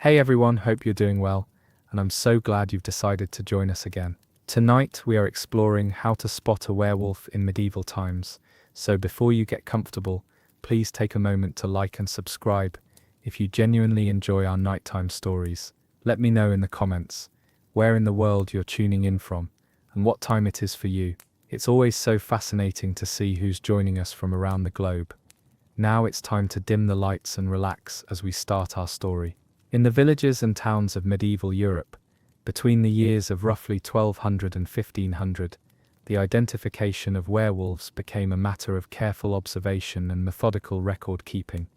Hey everyone, hope you're doing well, and I'm so glad you've decided to join us again. Tonight we are exploring how to spot a werewolf in medieval times, so before you get comfortable, please take a moment to like and subscribe. If you genuinely enjoy our nighttime stories, let me know in the comments where in the world you're tuning in from, and what time it is for you. It's always so fascinating to see who's joining us from around the globe. Now it's time to dim the lights and relax as we start our story. In the villages and towns of medieval Europe, between the years of roughly 1200 and 1500, the identification of werewolves became a matter of careful observation and methodical record-keeping,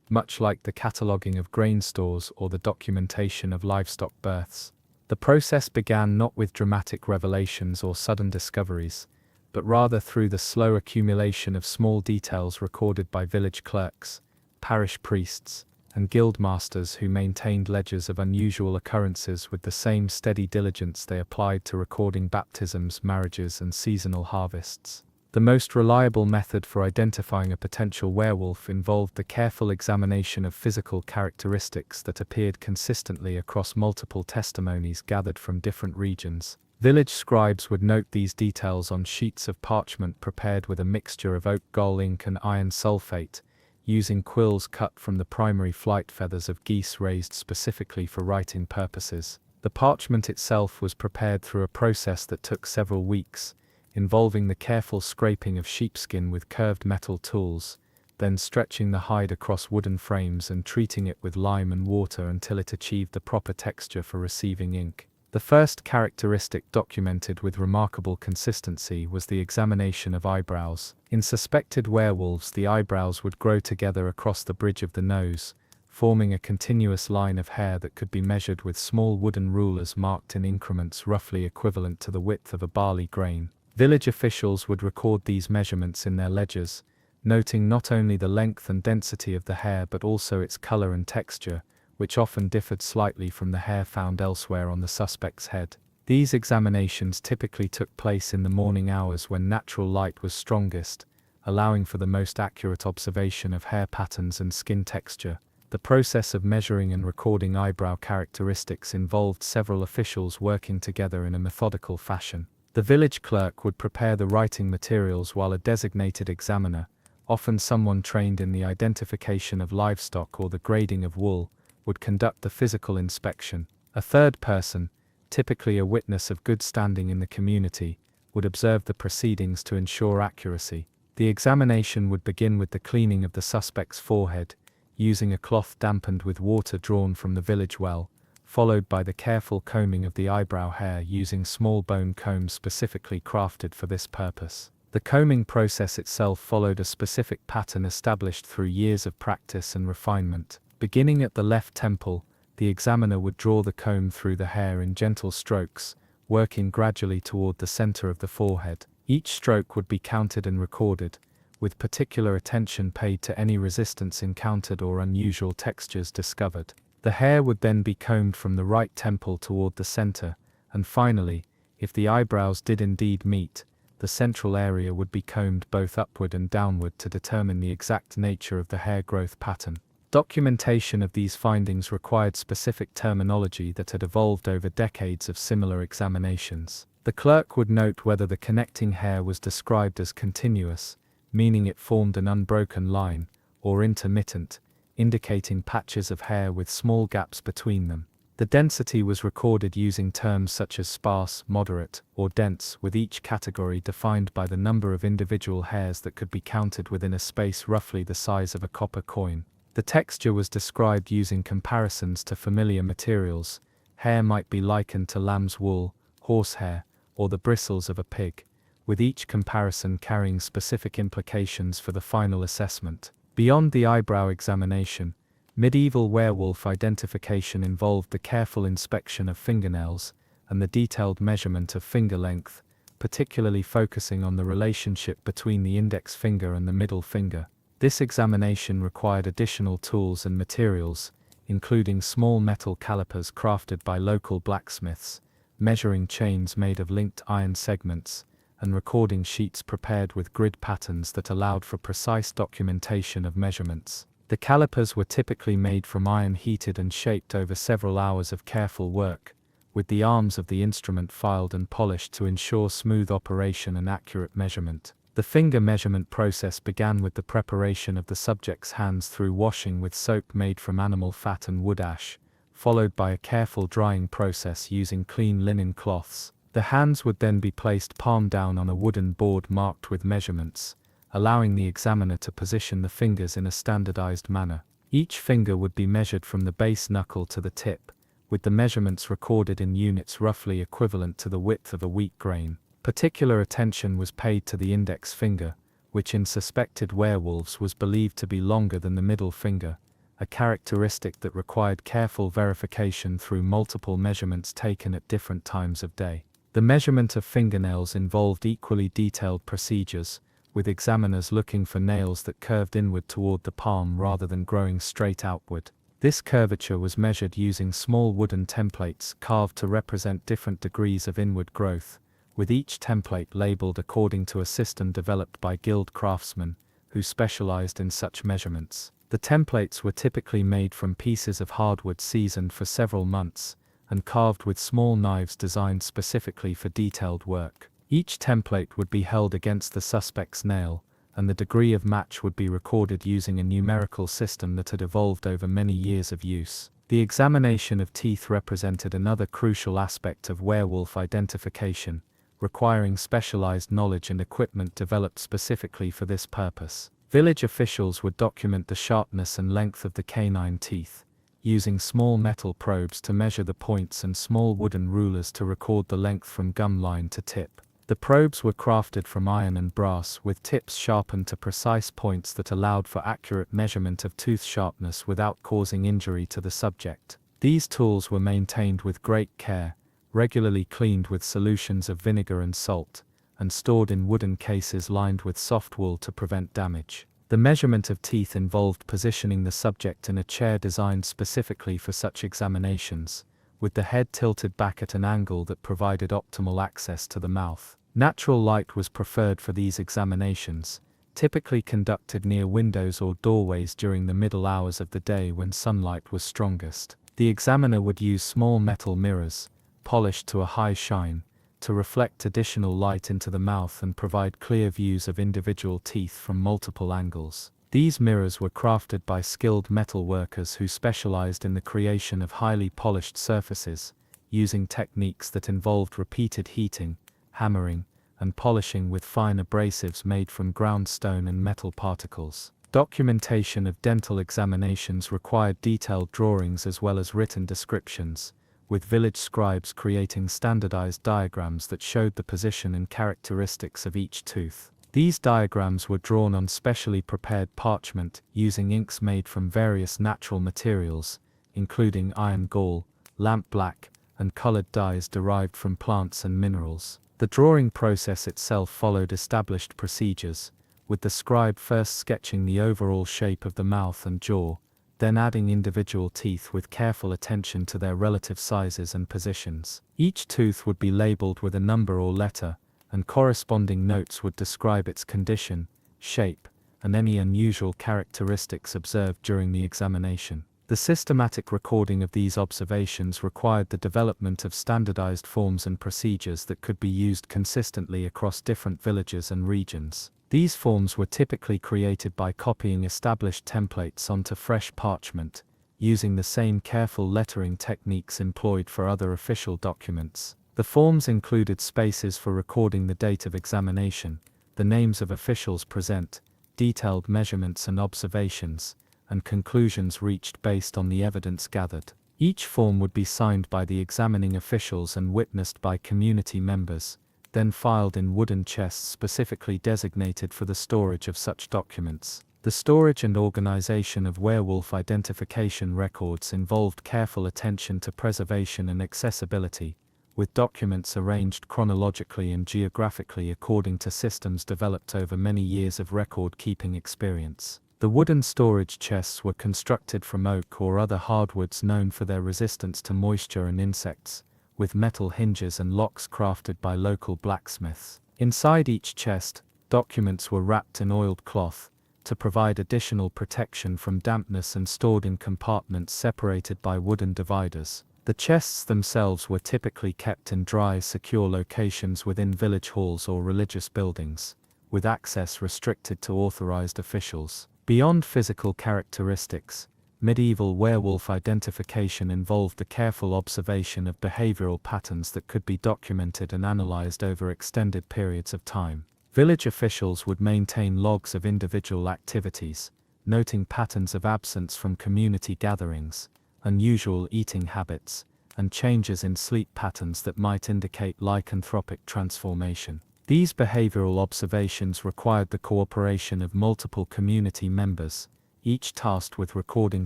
much like the cataloguing of grain stores or the documentation of livestock births. The process began not with dramatic revelations or sudden discoveries, but rather through the slow accumulation of small details recorded by village clerks, parish priests, and guild masters who maintained ledgers of unusual occurrences with the same steady diligence they applied to recording baptisms, marriages, and seasonal harvests. The most reliable method for identifying a potential werewolf involved the careful examination of physical characteristics that appeared consistently across multiple testimonies gathered from different regions. Village scribes would note these details on sheets of parchment prepared with a mixture of oak gall ink and iron sulfate, using quills cut from the primary flight feathers of geese raised specifically for writing purposes. The parchment itself was prepared through a process that took several weeks, involving the careful scraping of sheepskin with curved metal tools, then stretching the hide across wooden frames and treating it with lime and water until it achieved the proper texture for receiving ink. The first characteristic documented with remarkable consistency was the examination of eyebrows. In suspected werewolves, the eyebrows would grow together across the bridge of the nose, forming a continuous line of hair that could be measured with small wooden rulers marked in increments roughly equivalent to the width of a barley grain. Village officials would record these measurements in their ledgers, noting not only the length and density of the hair but also its color and texture, which often differed slightly from the hair found elsewhere on the suspect's head. These examinations typically took place in the morning hours when natural light was strongest, allowing for the most accurate observation of hair patterns and skin texture. The process of measuring and recording eyebrow characteristics involved several officials working together in a methodical fashion. The village clerk would prepare the writing materials while a designated examiner, often someone trained in the identification of livestock or the grading of wool, would conduct the physical inspection. A third person, typically a witness of good standing in the community, would observe the proceedings to ensure accuracy. The examination would begin with the cleaning of the suspect's forehead, using a cloth dampened with water drawn from the village well, followed by the careful combing of the eyebrow hair using small bone combs specifically crafted for this purpose. The combing process itself followed a specific pattern established through years of practice and refinement. Beginning at the left temple, the examiner would draw the comb through the hair in gentle strokes, working gradually toward the center of the forehead. Each stroke would be counted and recorded, with particular attention paid to any resistance encountered or unusual textures discovered. The hair would then be combed from the right temple toward the center, and finally, if the eyebrows did indeed meet, the central area would be combed both upward and downward to determine the exact nature of the hair growth pattern. Documentation of these findings required specific terminology that had evolved over decades of similar examinations. The clerk would note whether the connecting hair was described as continuous, meaning it formed an unbroken line, or intermittent, indicating patches of hair with small gaps between them. The density was recorded using terms such as sparse, moderate, or dense, with each category defined by the number of individual hairs that could be counted within a space roughly the size of a copper coin. The texture was described using comparisons to familiar materials. Hair might be likened to lamb's wool, horsehair, or the bristles of a pig, with each comparison carrying specific implications for the final assessment. Beyond the eyebrow examination, medieval werewolf identification involved the careful inspection of fingernails and the detailed measurement of finger length, particularly focusing on the relationship between the index finger and the middle finger. This examination required additional tools and materials, including small metal calipers crafted by local blacksmiths, measuring chains made of linked iron segments, and recording sheets prepared with grid patterns that allowed for precise documentation of measurements. The calipers were typically made from iron, heated and shaped over several hours of careful work, with the arms of the instrument filed and polished to ensure smooth operation and accurate measurement. The finger measurement process began with the preparation of the subject's hands through washing with soap made from animal fat and wood ash, followed by a careful drying process using clean linen cloths. The hands would then be placed palm down on a wooden board marked with measurements, allowing the examiner to position the fingers in a standardized manner. Each finger would be measured from the base knuckle to the tip, with the measurements recorded in units roughly equivalent to the width of a wheat grain. Particular attention was paid to the index finger, which in suspected werewolves was believed to be longer than the middle finger, a characteristic that required careful verification through multiple measurements taken at different times of day. The measurement of fingernails involved equally detailed procedures, with examiners looking for nails that curved inward toward the palm rather than growing straight outward. This curvature was measured using small wooden templates carved to represent different degrees of inward growth, with each template labeled according to a system developed by guild craftsmen, who specialized in such measurements. The templates were typically made from pieces of hardwood seasoned for several months, and carved with small knives designed specifically for detailed work. Each template would be held against the suspect's nail, and the degree of match would be recorded using a numerical system that had evolved over many years of use. The examination of teeth represented another crucial aspect of werewolf identification, requiring specialized knowledge and equipment developed specifically for this purpose. Village officials would document the sharpness and length of the canine teeth, using small metal probes to measure the points and small wooden rulers to record the length from gum line to tip. The probes were crafted from iron and brass with tips sharpened to precise points that allowed for accurate measurement of tooth sharpness without causing injury to the subject. These tools were maintained with great care, regularly cleaned with solutions of vinegar and salt, and stored in wooden cases lined with soft wool to prevent damage. The measurement of teeth involved positioning the subject in a chair designed specifically for such examinations, with the head tilted back at an angle that provided optimal access to the mouth. Natural light was preferred for these examinations, typically conducted near windows or doorways during the middle hours of the day when sunlight was strongest. The examiner would use small metal mirrors, polished to a high shine, to reflect additional light into the mouth and provide clear views of individual teeth from multiple angles. These mirrors were crafted by skilled metal workers who specialized in the creation of highly polished surfaces, using techniques that involved repeated heating, hammering, and polishing with fine abrasives made from ground stone and metal particles. Documentation of dental examinations required detailed drawings as well as written descriptions, with village scribes creating standardized diagrams that showed the position and characteristics of each tooth. These diagrams were drawn on specially prepared parchment using inks made from various natural materials, including iron gall, lamp black, and colored dyes derived from plants and minerals. The drawing process itself followed established procedures, with the scribe first sketching the overall shape of the mouth and jaw, then adding individual teeth with careful attention to their relative sizes and positions. Each tooth would be labeled with a number or letter, and corresponding notes would describe its condition, shape, and any unusual characteristics observed during the examination. The systematic recording of these observations required the development of standardized forms and procedures that could be used consistently across different villages and regions. These forms were typically created by copying established templates onto fresh parchment, using the same careful lettering techniques employed for other official documents. The forms included spaces for recording the date of examination, the names of officials present, detailed measurements and observations, and conclusions reached based on the evidence gathered. Each form would be signed by the examining officials and witnessed by community members, then filed in wooden chests specifically designated for the storage of such documents. The storage and organization of werewolf identification records involved careful attention to preservation and accessibility, with documents arranged chronologically and geographically according to systems developed over many years of record-keeping experience. The wooden storage chests were constructed from oak or other hardwoods known for their resistance to moisture and insects, with metal hinges and locks crafted by local blacksmiths. Inside each chest, documents were wrapped in oiled cloth, to provide additional protection from dampness and stored in compartments separated by wooden dividers. The chests themselves were typically kept in dry, secure locations within village halls or religious buildings, with access restricted to authorized officials. Beyond physical characteristics, medieval werewolf identification involved the careful observation of behavioral patterns that could be documented and analyzed over extended periods of time. Village officials would maintain logs of individual activities, noting patterns of absence from community gatherings, unusual eating habits, and changes in sleep patterns that might indicate lycanthropic transformation. These behavioral observations required the cooperation of multiple community members, each tasked with recording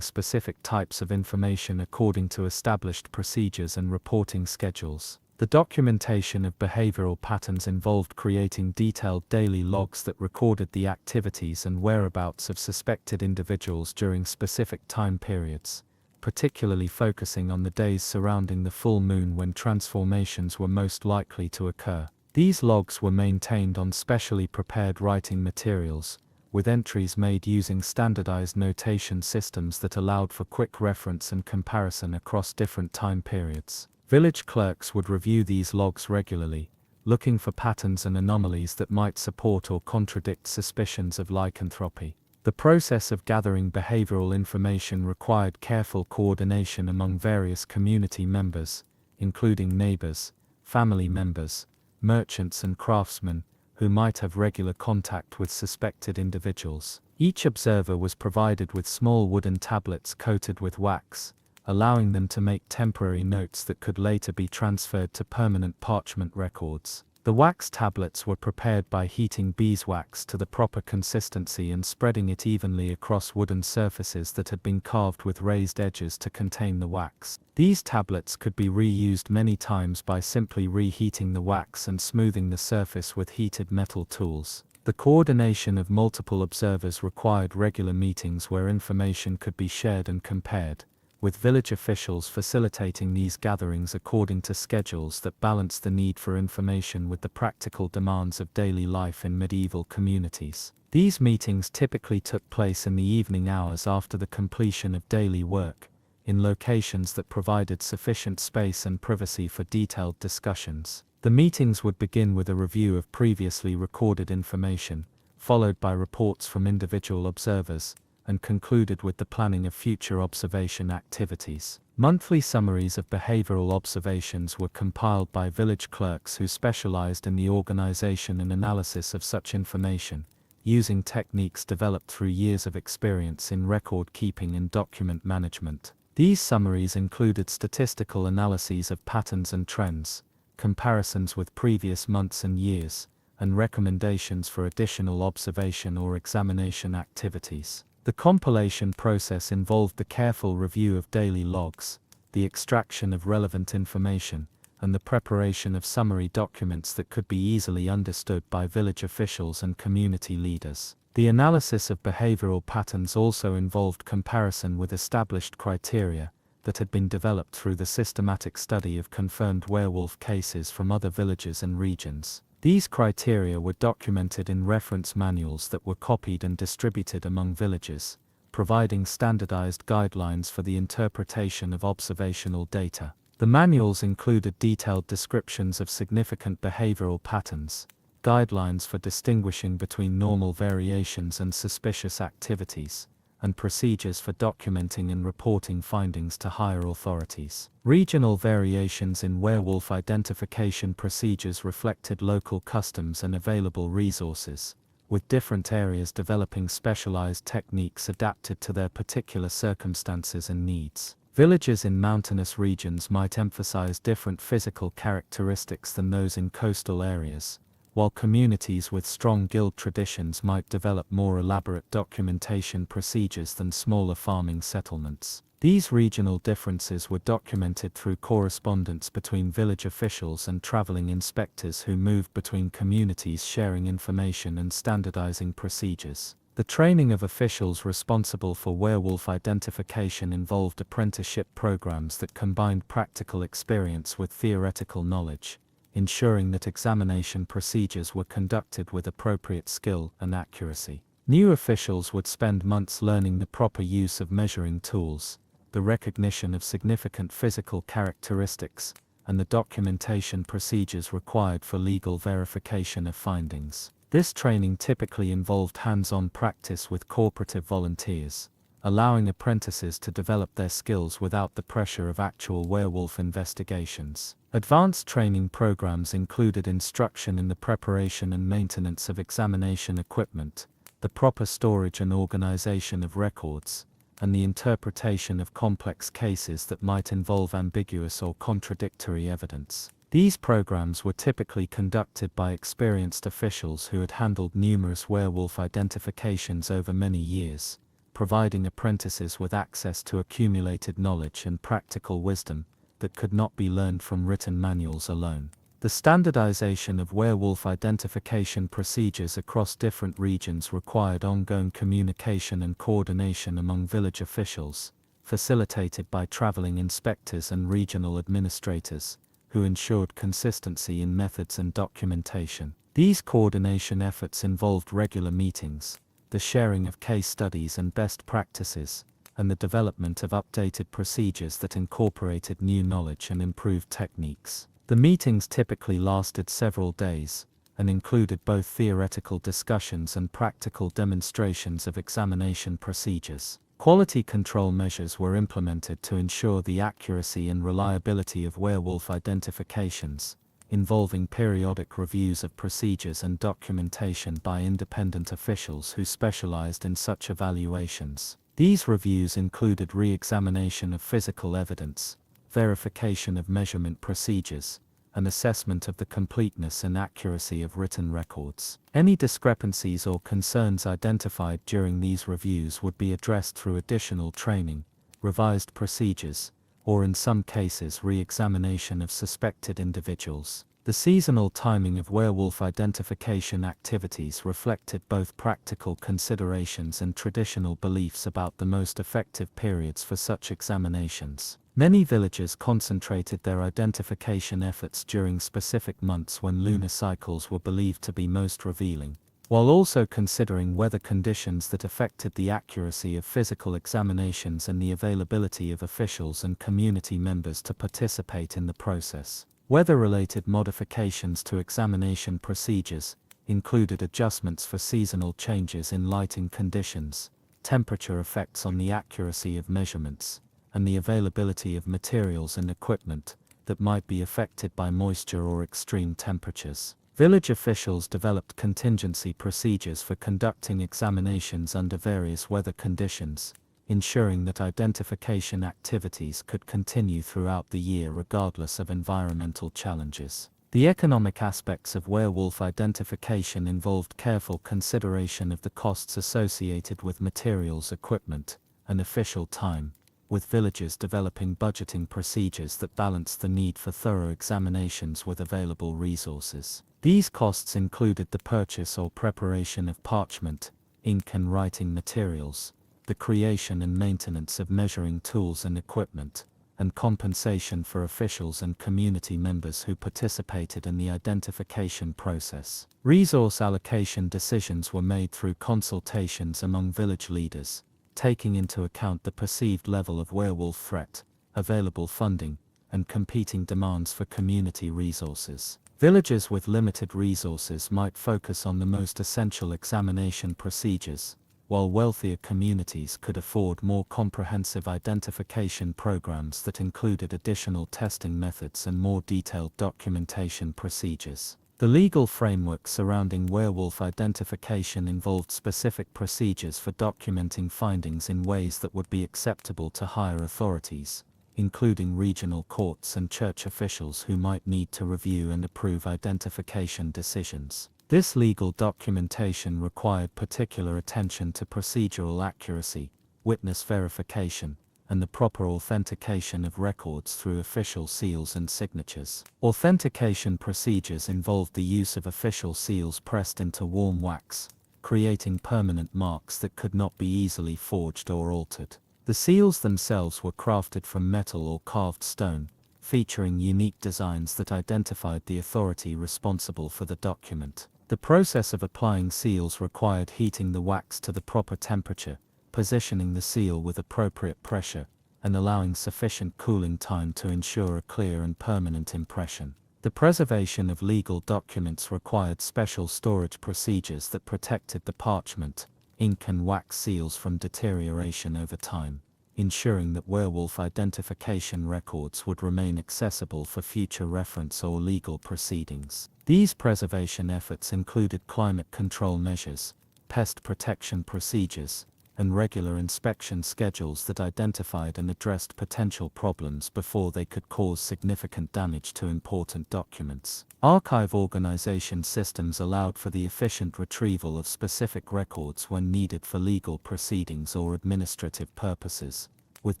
specific types of information according to established procedures and reporting schedules. The documentation of behavioral patterns involved creating detailed daily logs that recorded the activities and whereabouts of suspected individuals during specific time periods, particularly focusing on the days surrounding the full moon when transformations were most likely to occur. These logs were maintained on specially prepared writing materials, with entries made using standardized notation systems that allowed for quick reference and comparison across different time periods. Village clerks would review these logs regularly, looking for patterns and anomalies that might support or contradict suspicions of lycanthropy. The process of gathering behavioral information required careful coordination among various community members, including neighbors, family members, merchants and craftsmen, who might have regular contact with suspected individuals. Each observer was provided with small wooden tablets coated with wax, allowing them to make temporary notes that could later be transferred to permanent parchment records. The wax tablets were prepared by heating beeswax to the proper consistency and spreading it evenly across wooden surfaces that had been carved with raised edges to contain the wax. These tablets could be reused many times by simply reheating the wax and smoothing the surface with heated metal tools. The coordination of multiple observers required regular meetings where information could be shared and compared, with village officials facilitating these gatherings according to schedules that balanced the need for information with the practical demands of daily life in medieval communities. These meetings typically took place in the evening hours after the completion of daily work, in locations that provided sufficient space and privacy for detailed discussions. The meetings would begin with a review of previously recorded information, followed by reports from individual observers, and concluded with the planning of future observation activities. Monthly summaries of behavioral observations were compiled by village clerks who specialized in the organization and analysis of such information, using techniques developed through years of experience in record keeping and document management. These summaries included statistical analyses of patterns and trends, comparisons with previous months and years, and recommendations for additional observation or examination activities. The compilation process involved the careful review of daily logs, the extraction of relevant information, and the preparation of summary documents that could be easily understood by village officials and community leaders. The analysis of behavioral patterns also involved comparison with established criteria that had been developed through the systematic study of confirmed werewolf cases from other villages and regions. These criteria were documented in reference manuals that were copied and distributed among villages, providing standardized guidelines for the interpretation of observational data. The manuals included detailed descriptions of significant behavioral patterns, guidelines for distinguishing between normal variations and suspicious activities, and procedures for documenting and reporting findings to higher authorities. Regional variations in werewolf identification procedures reflected local customs and available resources, with different areas developing specialized techniques adapted to their particular circumstances and needs. Villages in mountainous regions might emphasize different physical characteristics than those in coastal areas, while communities with strong guild traditions might develop more elaborate documentation procedures than smaller farming settlements. These regional differences were documented through correspondence between village officials and traveling inspectors who moved between communities, sharing information and standardizing procedures. The training of officials responsible for werewolf identification involved apprenticeship programs that combined practical experience with theoretical knowledge, ensuring that examination procedures were conducted with appropriate skill and accuracy. New officials would spend months learning the proper use of measuring tools, the recognition of significant physical characteristics, and the documentation procedures required for legal verification of findings. This training typically involved hands-on practice with cooperative volunteers, allowing apprentices to develop their skills without the pressure of actual werewolf investigations. Advanced training programs included instruction in the preparation and maintenance of examination equipment, the proper storage and organization of records, and the interpretation of complex cases that might involve ambiguous or contradictory evidence. These programs were typically conducted by experienced officials who had handled numerous werewolf identifications over many years, providing apprentices with access to accumulated knowledge and practical wisdom that could not be learned from written manuals alone. The standardization of werewolf identification procedures across different regions required ongoing communication and coordination among village officials, facilitated by traveling inspectors and regional administrators, who ensured consistency in methods and documentation. These coordination efforts involved regular meetings, the sharing of case studies and best practices, and the development of updated procedures that incorporated new knowledge and improved techniques. The meetings typically lasted several days, and included both theoretical discussions and practical demonstrations of examination procedures. Quality control measures were implemented to ensure the accuracy and reliability of werewolf identifications, involving periodic reviews of procedures and documentation by independent officials who specialized in such evaluations. These reviews included re-examination of physical evidence, verification of measurement procedures, and assessment of the completeness and accuracy of written records. Any discrepancies or concerns identified during these reviews would be addressed through additional training, revised procedures, or in some cases re-examination of suspected individuals. The seasonal timing of werewolf identification activities reflected both practical considerations and traditional beliefs about the most effective periods for such examinations. Many villages concentrated their identification efforts during specific months when lunar cycles were believed to be most revealing, while also considering weather conditions that affected the accuracy of physical examinations and the availability of officials and community members to participate in the process. Weather-related modifications to examination procedures included adjustments for seasonal changes in lighting conditions, temperature effects on the accuracy of measurements, and the availability of materials and equipment that might be affected by moisture or extreme temperatures. Village officials developed contingency procedures for conducting examinations under various weather conditions, ensuring that identification activities could continue throughout the year regardless of environmental challenges. The economic aspects of werewolf identification involved careful consideration of the costs associated with materials, equipment, and official time, with villages developing budgeting procedures that balance the need for thorough examinations with available resources. These costs included the purchase or preparation of parchment, ink and writing materials, the creation and maintenance of measuring tools and equipment, and compensation for officials and community members who participated in the identification process. Resource allocation decisions were made through consultations among village leaders, taking into account the perceived level of werewolf threat, available funding, and competing demands for community resources. Villages with limited resources might focus on the most essential examination procedures, while wealthier communities could afford more comprehensive identification programs that included additional testing methods and more detailed documentation procedures. The legal framework surrounding werewolf identification involved specific procedures for documenting findings in ways that would be acceptable to higher authorities, including regional courts and church officials who might need to review and approve identification decisions. This legal documentation required particular attention to procedural accuracy, witness verification, and the proper authentication of records through official seals and signatures. Authentication procedures involved the use of official seals pressed into warm wax, creating permanent marks that could not be easily forged or altered. The seals themselves were crafted from metal or carved stone, featuring unique designs that identified the authority responsible for the document. The process of applying seals required heating the wax to the proper temperature, positioning the seal with appropriate pressure, and allowing sufficient cooling time to ensure a clear and permanent impression. The preservation of legal documents required special storage procedures that protected the parchment, ink and wax seals from deterioration over time, ensuring that werewolf identification records would remain accessible for future reference or legal proceedings. These preservation efforts included climate control measures, pest protection procedures, and regular inspection schedules that identified and addressed potential problems before they could cause significant damage to important documents. Archive organization systems allowed for the efficient retrieval of specific records when needed for legal proceedings or administrative purposes, with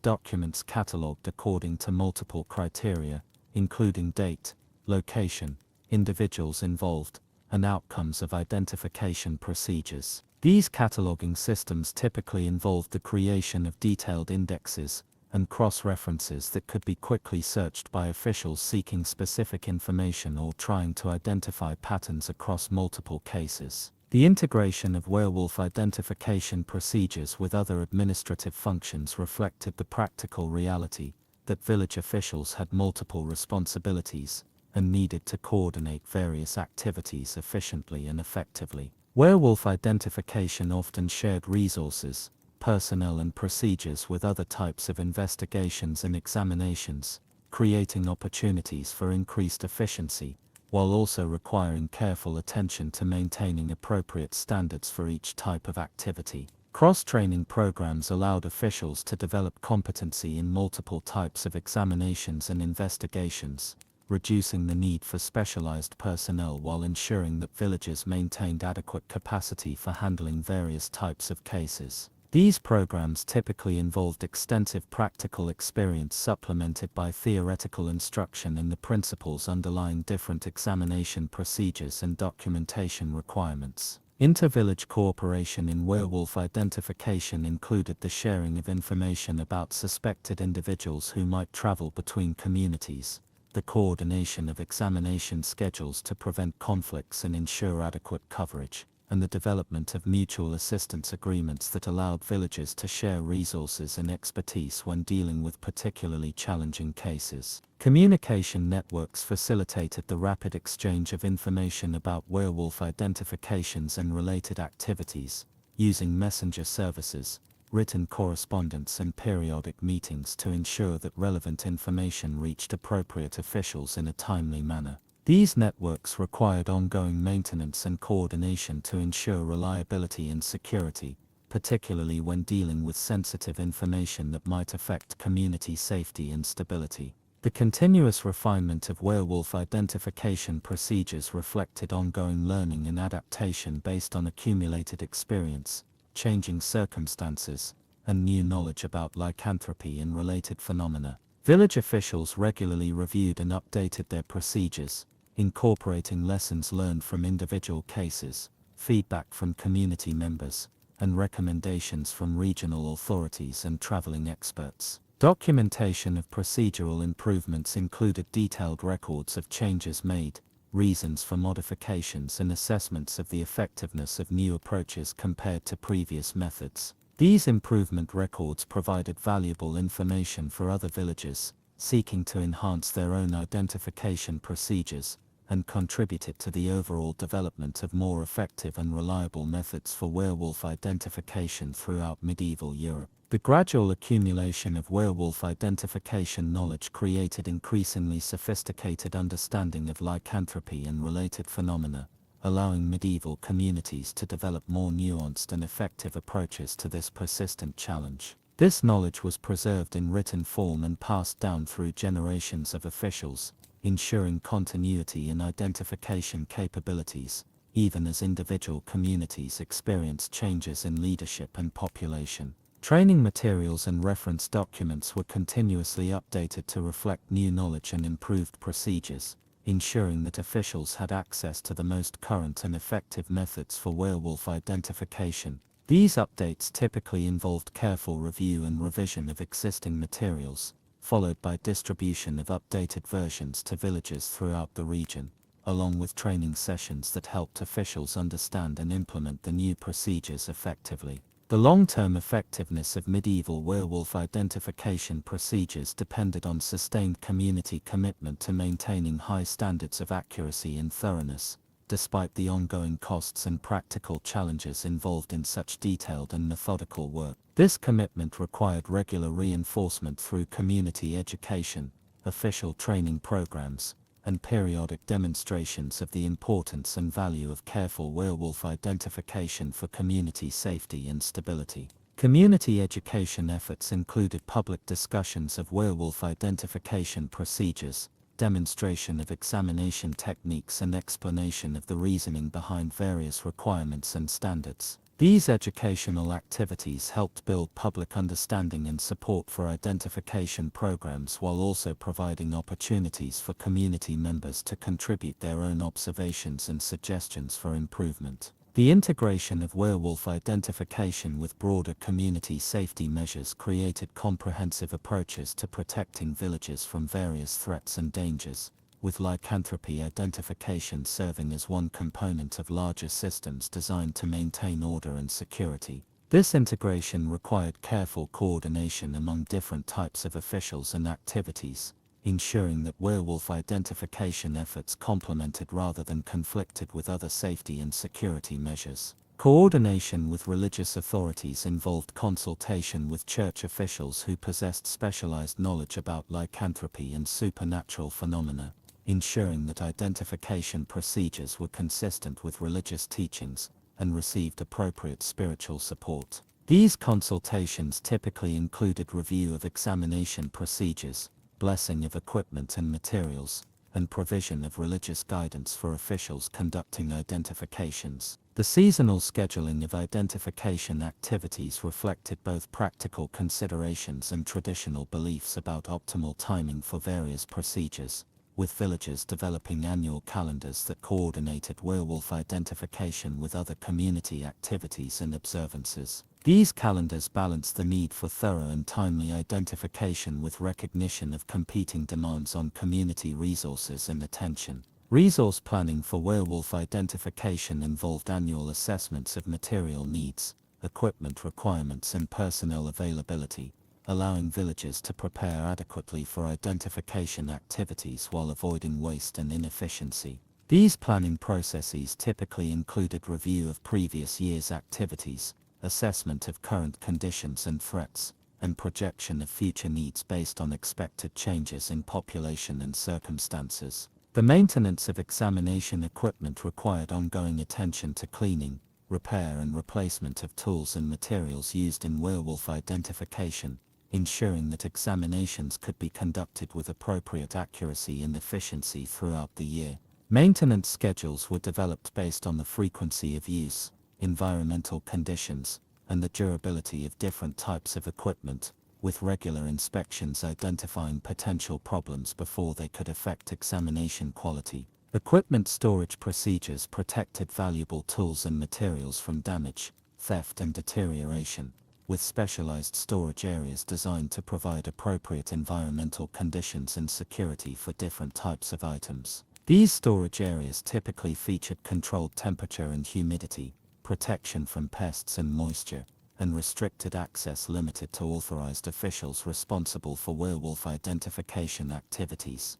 documents catalogued according to multiple criteria, including date, location, individuals involved, and outcomes of identification procedures. These cataloging systems typically involved the creation of detailed indexes and cross-references that could be quickly searched by officials seeking specific information or trying to identify patterns across multiple cases. The integration of werewolf identification procedures with other administrative functions reflected the practical reality that village officials had multiple responsibilities and needed to coordinate various activities efficiently and effectively. Werewolf identification often shared resources, personnel and procedures with other types of investigations and examinations, creating opportunities for increased efficiency, while also requiring careful attention to maintaining appropriate standards for each type of activity. Cross-training programs allowed officials to develop competency in multiple types of examinations and investigations, reducing the need for specialized personnel while ensuring that villages maintained adequate capacity for handling various types of cases. These programs typically involved extensive practical experience supplemented by theoretical instruction in the principles underlying different examination procedures and documentation requirements. Inter-village cooperation in werewolf identification included the sharing of information about suspected individuals who might travel between communities, the coordination of examination schedules to prevent conflicts and ensure adequate coverage, and the development of mutual assistance agreements that allowed villagers to share resources and expertise when dealing with particularly challenging cases. Communication networks facilitated the rapid exchange of information about werewolf identifications and related activities, using messenger services, written correspondence and periodic meetings to ensure that relevant information reached appropriate officials in a timely manner. These networks required ongoing maintenance and coordination to ensure reliability and security, particularly when dealing with sensitive information that might affect community safety and stability. The continuous refinement of werewolf identification procedures reflected ongoing learning and adaptation based on accumulated experience, changing circumstances, and new knowledge about lycanthropy and related phenomena. Village officials regularly reviewed and updated their procedures, incorporating lessons learned from individual cases, feedback from community members, and recommendations from regional authorities and traveling experts. Documentation of procedural improvements included detailed records of changes made, reasons for modifications and assessments of the effectiveness of new approaches compared to previous methods. These improvement records provided valuable information for other villagers seeking to enhance their own identification procedures, and contributed to the overall development of more effective and reliable methods for werewolf identification throughout medieval Europe. The gradual accumulation of werewolf identification knowledge created increasingly sophisticated understanding of lycanthropy and related phenomena, allowing medieval communities to develop more nuanced and effective approaches to this persistent challenge. This knowledge was preserved in written form and passed down through generations of officials, ensuring continuity in identification capabilities, even as individual communities experienced changes in leadership and population. Training materials and reference documents were continuously updated to reflect new knowledge and improved procedures, ensuring that officials had access to the most current and effective methods for werewolf identification. These updates typically involved careful review and revision of existing materials, followed by distribution of updated versions to villagers throughout the region. along with training sessions that helped officials understand and implement the new procedures effectively. The long-term effectiveness of medieval werewolf identification procedures depended on sustained community commitment to maintaining high standards of accuracy and thoroughness, despite the ongoing costs and practical challenges involved in such detailed and methodical work. This commitment required regular reinforcement through community education, official training programs, and periodic demonstrations of the importance and value of careful werewolf identification for community safety and stability. Community education efforts included public discussions of werewolf identification procedures, demonstration of examination techniques, and explanation of the reasoning behind various requirements and standards. These educational activities helped build public understanding and support for identification programs while also providing opportunities for community members to contribute their own observations and suggestions for improvement. The integration of werewolf identification with broader community safety measures created comprehensive approaches to protecting villages from various threats and dangers, with lycanthropy identification serving as one component of larger systems designed to maintain order and security. This integration required careful coordination among different types of officials and activities, ensuring that werewolf identification efforts complemented rather than conflicted with other safety and security measures. Coordination with religious authorities involved consultation with church officials who possessed specialized knowledge about lycanthropy and supernatural phenomena, ensuring that identification procedures were consistent with religious teachings and received appropriate spiritual support. These consultations typically included review of examination procedures, blessing of equipment and materials, and provision of religious guidance for officials conducting identifications. The seasonal scheduling of identification activities reflected both practical considerations and traditional beliefs about optimal timing for various procedures, with villagers developing annual calendars that coordinated werewolf identification with other community activities and observances. These calendars balanced the need for thorough and timely identification with recognition of competing demands on community resources and attention. Resource planning for werewolf identification involved annual assessments of material needs, equipment requirements, and personnel availability, allowing villagers to prepare adequately for identification activities while avoiding waste and inefficiency. These planning processes typically included review of previous year's activities, assessment of current conditions and threats, and projection of future needs based on expected changes in population and circumstances. The maintenance of examination equipment required ongoing attention to cleaning, repair, and replacement of tools and materials used in werewolf identification, ensuring that examinations could be conducted with appropriate accuracy and efficiency throughout the year. Maintenance schedules were developed based on the frequency of use, environmental conditions, and the durability of different types of equipment, with regular inspections identifying potential problems before they could affect examination quality. Equipment storage procedures protected valuable tools and materials from damage, theft, and deterioration, with specialized storage areas designed to provide appropriate environmental conditions and security for different types of items. These storage areas typically featured controlled temperature and humidity, protection from pests and moisture, and restricted access limited to authorized officials responsible for werewolf identification activities.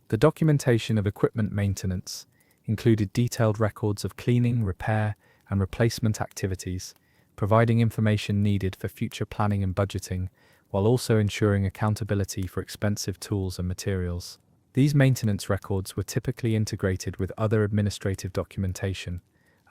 The documentation of equipment maintenance included detailed records of cleaning, repair, and replacement activities, providing information needed for future planning and budgeting, while also ensuring accountability for expensive tools and materials. These maintenance records were typically integrated with other administrative documentation,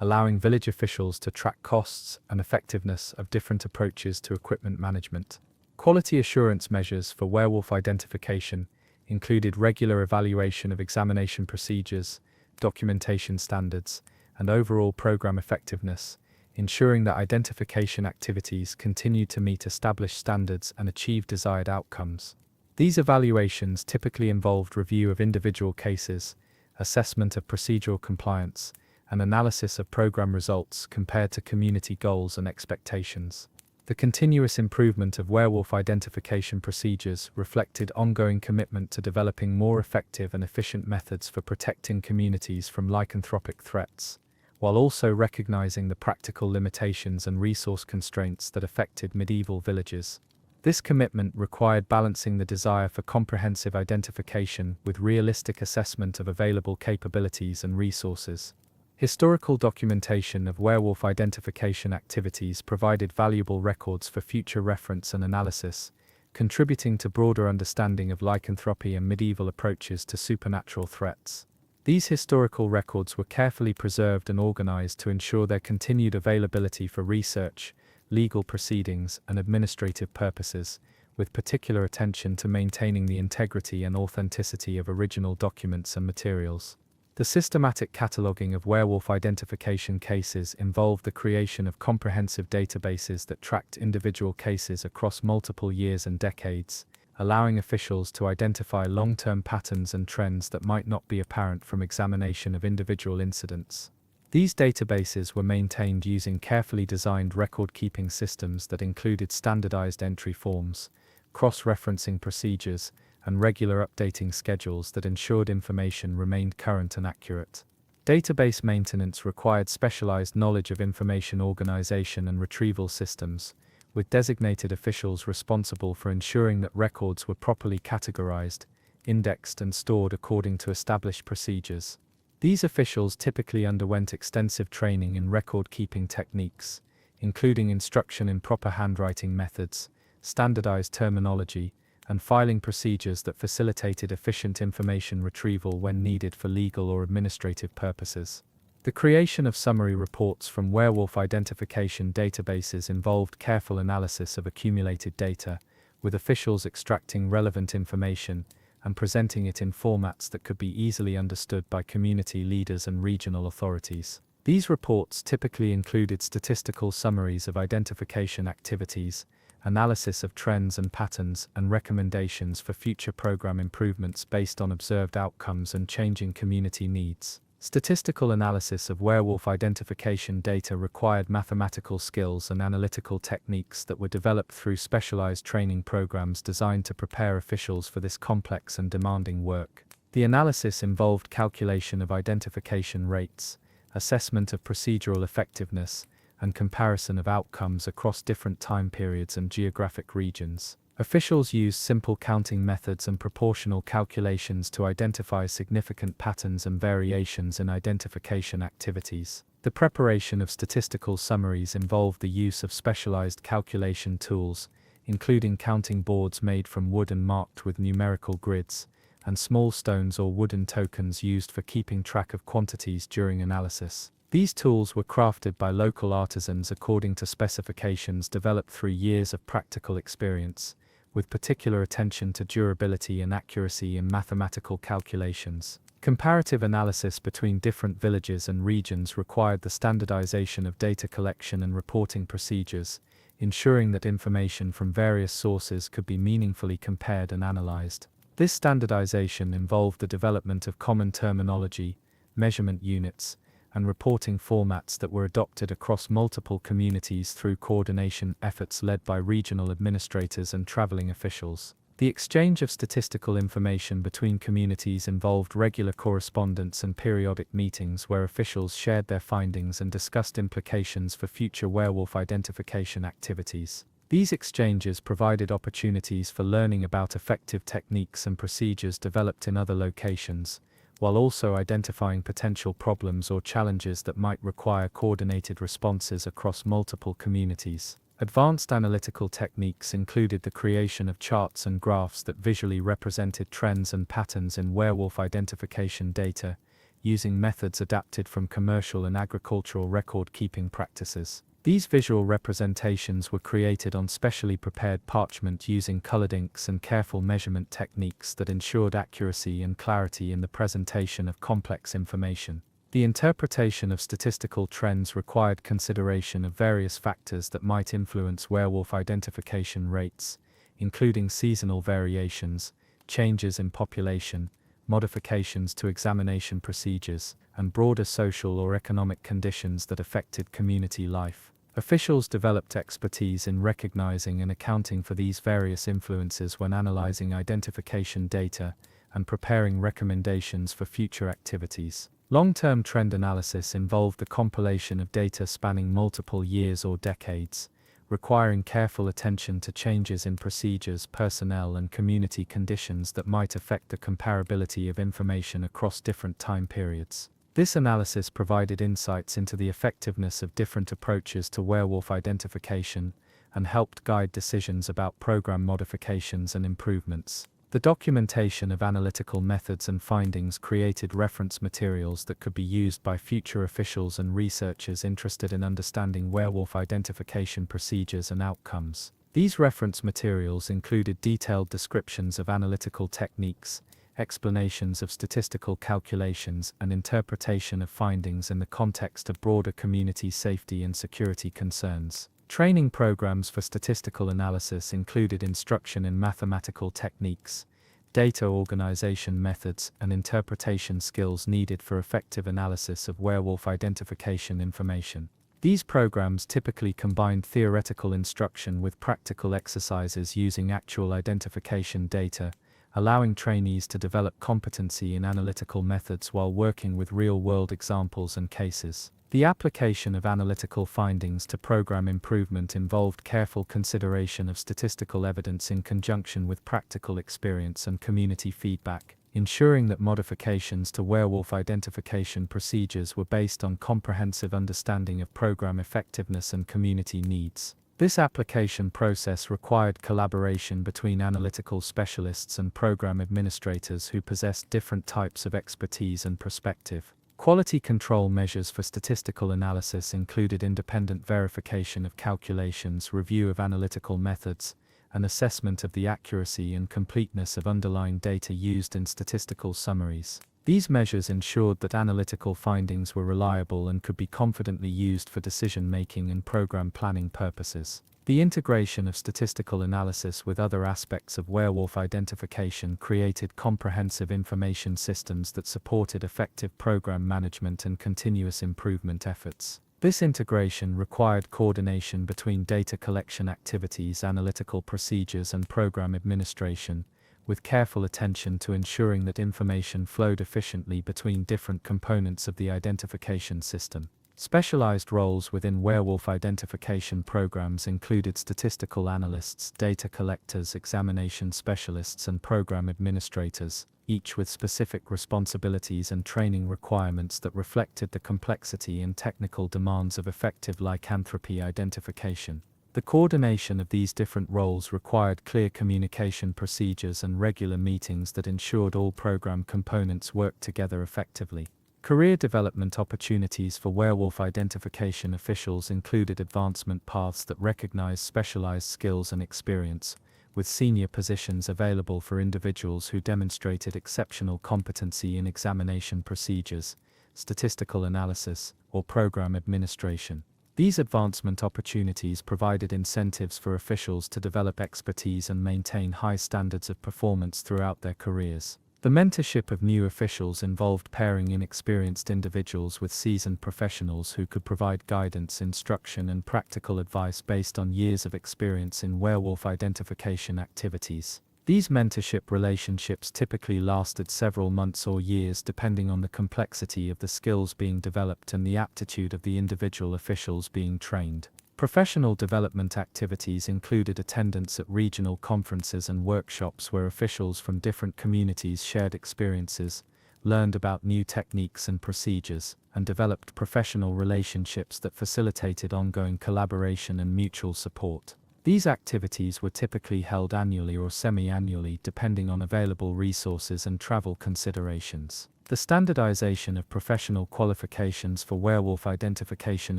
allowing village officials to track costs and effectiveness of different approaches to equipment management. Quality assurance measures for werewolf identification included regular evaluation of examination procedures, documentation standards, and overall program effectiveness, ensuring that identification activities continue to meet established standards and achieve desired outcomes. These evaluations typically involved review of individual cases, assessment of procedural compliance, and analysis of program results compared to community goals and expectations. The continuous improvement of werewolf identification procedures reflected ongoing commitment to developing more effective and efficient methods for protecting communities from lycanthropic threats, while also recognizing the practical limitations and resource constraints that affected medieval villages. This commitment required balancing the desire for comprehensive identification with realistic assessment of available capabilities and resources. Historical documentation of werewolf identification activities provided valuable records for future reference and analysis, contributing to broader understanding of lycanthropy and medieval approaches to supernatural threats. These historical records were carefully preserved and organized to ensure their continued availability for research, legal proceedings, and administrative purposes, with particular attention to maintaining the integrity and authenticity of original documents and materials. The systematic cataloging of werewolf identification cases involved the creation of comprehensive databases that tracked individual cases across multiple years and decades, allowing officials to identify long-term patterns and trends that might not be apparent from examination of individual incidents. These databases were maintained using carefully designed record-keeping systems that included standardized entry forms, cross-referencing procedures, and regular updating schedules that ensured information remained current and accurate. Database maintenance required specialized knowledge of information organization and retrieval systems, with designated officials responsible for ensuring that records were properly categorized, indexed, and stored according to established procedures. These officials typically underwent extensive training in record-keeping techniques, including instruction in proper handwriting methods, standardized terminology, and filing procedures that facilitated efficient information retrieval when needed for legal or administrative purposes. The creation of summary reports from werewolf identification databases involved careful analysis of accumulated data, with officials extracting relevant information and presenting it in formats that could be easily understood by community leaders and regional authorities. These reports typically included statistical summaries of identification activities, analysis of trends and patterns, and recommendations for future program improvements based on observed outcomes and changing community needs. Statistical analysis of werewolf identification data required mathematical skills and analytical techniques that were developed through specialized training programs designed to prepare officials for this complex and demanding work. The analysis involved calculation of identification rates, assessment of procedural effectiveness, and comparison of outcomes across different time periods and geographic regions. Officials used simple counting methods and proportional calculations to identify significant patterns and variations in identification activities. The preparation of statistical summaries involved the use of specialized calculation tools, including counting boards made from wood and marked with numerical grids, and small stones or wooden tokens used for keeping track of quantities during analysis. These tools were crafted by local artisans according to specifications developed through years of practical experience, with particular attention to durability and accuracy in mathematical calculations. Comparative analysis between different villages and regions required the standardization of data collection and reporting procedures, ensuring that information from various sources could be meaningfully compared and analyzed. This standardization involved the development of common terminology, measurement units, and reporting formats that were adopted across multiple communities through coordination efforts led by regional administrators and traveling officials. The exchange of statistical information between communities involved regular correspondence and periodic meetings where officials shared their findings and discussed implications for future werewolf identification activities. These exchanges provided opportunities for learning about effective techniques and procedures developed in other locations, while also identifying potential problems or challenges that might require coordinated responses across multiple communities. Advanced analytical techniques included the creation of charts and graphs that visually represented trends and patterns in werewolf identification data, using methods adapted from commercial and agricultural record-keeping practices. These visual representations were created on specially prepared parchment using colored inks and careful measurement techniques that ensured accuracy and clarity in the presentation of complex information. The interpretation of statistical trends required consideration of various factors that might influence werewolf identification rates, including seasonal variations, changes in population, modifications to examination procedures, and broader social or economic conditions that affected community life. Officials developed expertise in recognizing and accounting for these various influences when analyzing identification data and preparing recommendations for future activities. Long-term trend analysis involved the compilation of data spanning multiple years or decades, requiring careful attention to changes in procedures, personnel, and community conditions that might affect the comparability of information across different time periods. This analysis provided insights into the effectiveness of different approaches to werewolf identification and helped guide decisions about program modifications and improvements. The documentation of analytical methods and findings created reference materials that could be used by future officials and researchers interested in understanding werewolf identification procedures and outcomes. These reference materials included detailed descriptions of analytical techniques, explanations of statistical calculations, and interpretation of findings in the context of broader community safety and security concerns. Training programs for statistical analysis included instruction in mathematical techniques, data organization methods, and interpretation skills needed for effective analysis of werewolf identification information. These programs typically combined theoretical instruction with practical exercises using actual identification data, allowing trainees to develop competency in analytical methods while working with real-world examples and cases. The application of analytical findings to program improvement involved careful consideration of statistical evidence in conjunction with practical experience and community feedback, ensuring that modifications to werewolf identification procedures were based on comprehensive understanding of program effectiveness and community needs. This application process required collaboration between analytical specialists and program administrators who possessed different types of expertise and perspective. Quality control measures for statistical analysis included independent verification of calculations, review of analytical methods, and assessment of the accuracy and completeness of underlying data used in statistical summaries. These measures ensured that analytical findings were reliable and could be confidently used for decision-making and program planning purposes. The integration of statistical analysis with other aspects of werewolf identification created comprehensive information systems that supported effective program management and continuous improvement efforts. This integration required coordination between data collection activities, analytical procedures, and program administration, with careful attention to ensuring that information flowed efficiently between different components of the identification system. Specialized roles within werewolf identification programs included statistical analysts, data collectors, examination specialists, and program administrators, each with specific responsibilities and training requirements that reflected the complexity and technical demands of effective lycanthropy identification. The coordination of these different roles required clear communication procedures and regular meetings that ensured all program components worked together effectively. Career development opportunities for werewolf identification officials included advancement paths that recognized specialized skills and experience, with senior positions available for individuals who demonstrated exceptional competency in examination procedures, statistical analysis, or program administration. These advancement opportunities provided incentives for officials to develop expertise and maintain high standards of performance throughout their careers. The mentorship of new officials involved pairing inexperienced individuals with seasoned professionals who could provide guidance, instruction, and practical advice based on years of experience in werewolf identification activities. These mentorship relationships typically lasted several months or years depending on the complexity of the skills being developed and the aptitude of the individual officials being trained. Professional development activities included attendance at regional conferences and workshops where officials from different communities shared experiences, learned about new techniques and procedures, and developed professional relationships that facilitated ongoing collaboration and mutual support. These activities were typically held annually or semi-annually depending on available resources and travel considerations. The standardization of professional qualifications for werewolf identification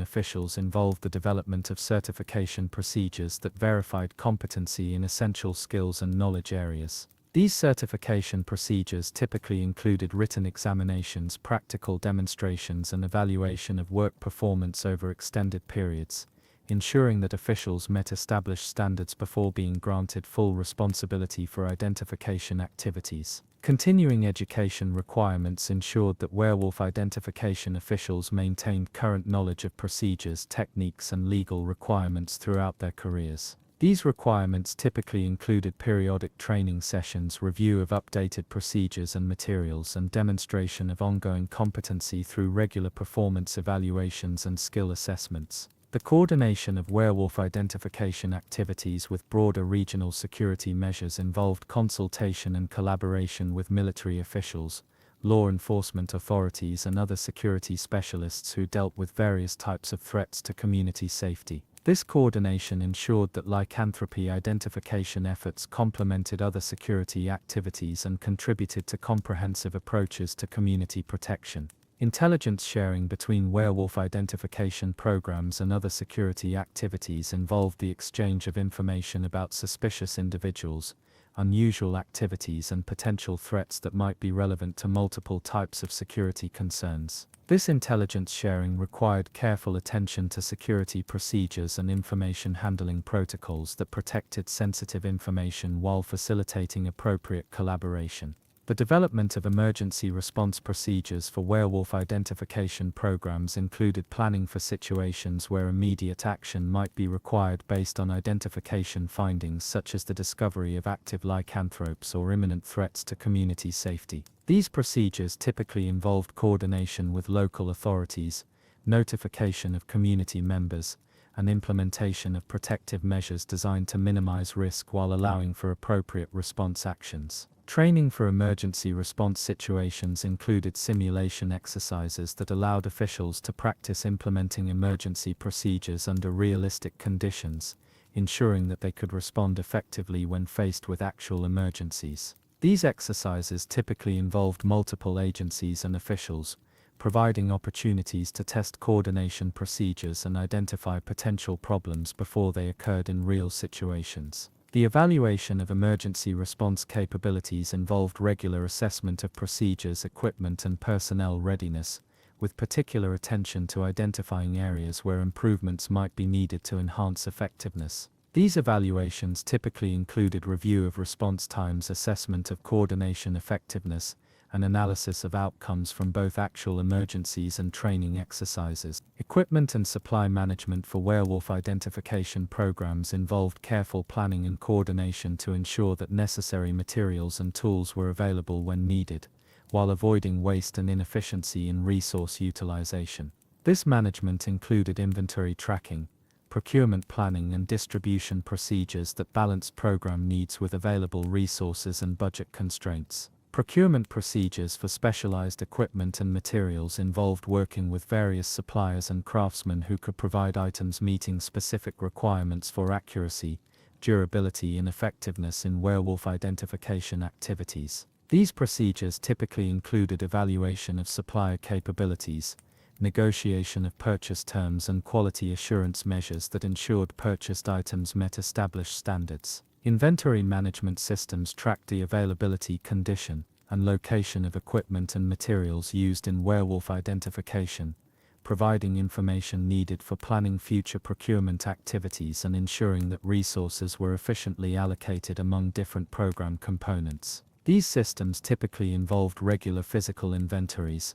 officials involved the development of certification procedures that verified competency in essential skills and knowledge areas. These certification procedures typically included written examinations, practical demonstrations, and evaluation of work performance over extended periods, ensuring that officials met established standards before being granted full responsibility for identification activities. Continuing education requirements ensured that werewolf identification officials maintained current knowledge of procedures, techniques, and legal requirements throughout their careers. These requirements typically included periodic training sessions, review of updated procedures and materials, and demonstration of ongoing competency through regular performance evaluations and skill assessments. The coordination of werewolf identification activities with broader regional security measures involved consultation and collaboration with military officials, law enforcement authorities, and other security specialists who dealt with various types of threats to community safety. This coordination ensured that lycanthropy identification efforts complemented other security activities and contributed to comprehensive approaches to community protection. Intelligence sharing between werewolf identification programs and other security activities involved the exchange of information about suspicious individuals, unusual activities, and potential threats that might be relevant to multiple types of security concerns. This intelligence sharing required careful attention to security procedures and information handling protocols that protected sensitive information while facilitating appropriate collaboration. The development of emergency response procedures for werewolf identification programs included planning for situations where immediate action might be required based on identification findings such as the discovery of active lycanthropes or imminent threats to community safety. These procedures typically involved coordination with local authorities, notification of community members, and implementation of protective measures designed to minimize risk while allowing for appropriate response actions. Training for emergency response situations included simulation exercises that allowed officials to practice implementing emergency procedures under realistic conditions, ensuring that they could respond effectively when faced with actual emergencies. These exercises typically involved multiple agencies and officials, providing opportunities to test coordination procedures and identify potential problems before they occurred in real situations. The evaluation of emergency response capabilities involved regular assessment of procedures, equipment, and personnel readiness, with particular attention to identifying areas where improvements might be needed to enhance effectiveness. These evaluations typically included review of response times, assessment of coordination effectiveness, and analysis of outcomes from both actual emergencies and training exercises. Equipment and supply management for werewolf identification programs involved careful planning and coordination to ensure that necessary materials and tools were available when needed, while avoiding waste and inefficiency in resource utilization. This management included inventory tracking, procurement planning, and distribution procedures that balanced program needs with available resources and budget constraints. Procurement procedures for specialized equipment and materials involved working with various suppliers and craftsmen who could provide items meeting specific requirements for accuracy, durability, and effectiveness in werewolf identification activities. These procedures typically included evaluation of supplier capabilities, negotiation of purchase terms, and quality assurance measures that ensured purchased items met established standards. Inventory management systems tracked the availability, condition, and location of equipment and materials used in werewolf identification, providing information needed for planning future procurement activities and ensuring that resources were efficiently allocated among different program components. These systems typically involved regular physical inventories,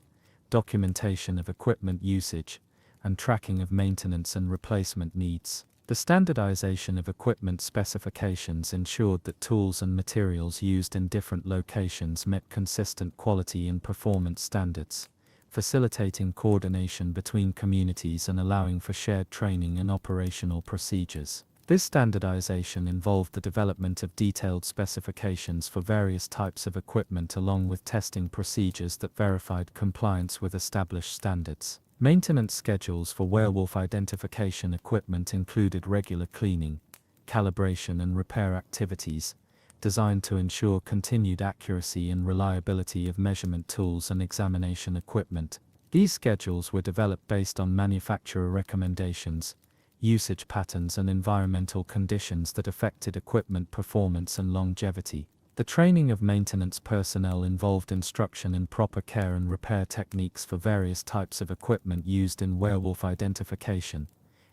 documentation of equipment usage, and tracking of maintenance and replacement needs. The standardization of equipment specifications ensured that tools and materials used in different locations met consistent quality and performance standards, facilitating coordination between communities and allowing for shared training and operational procedures. This standardization involved the development of detailed specifications for various types of equipment along with testing procedures that verified compliance with established standards. Maintenance schedules for werewolf identification equipment included regular cleaning, calibration, and repair activities, designed to ensure continued accuracy and reliability of measurement tools and examination equipment. These schedules were developed based on manufacturer recommendations, usage patterns, and environmental conditions that affected equipment performance and longevity. The training of maintenance personnel involved instruction in proper care and repair techniques for various types of equipment used in werewolf identification,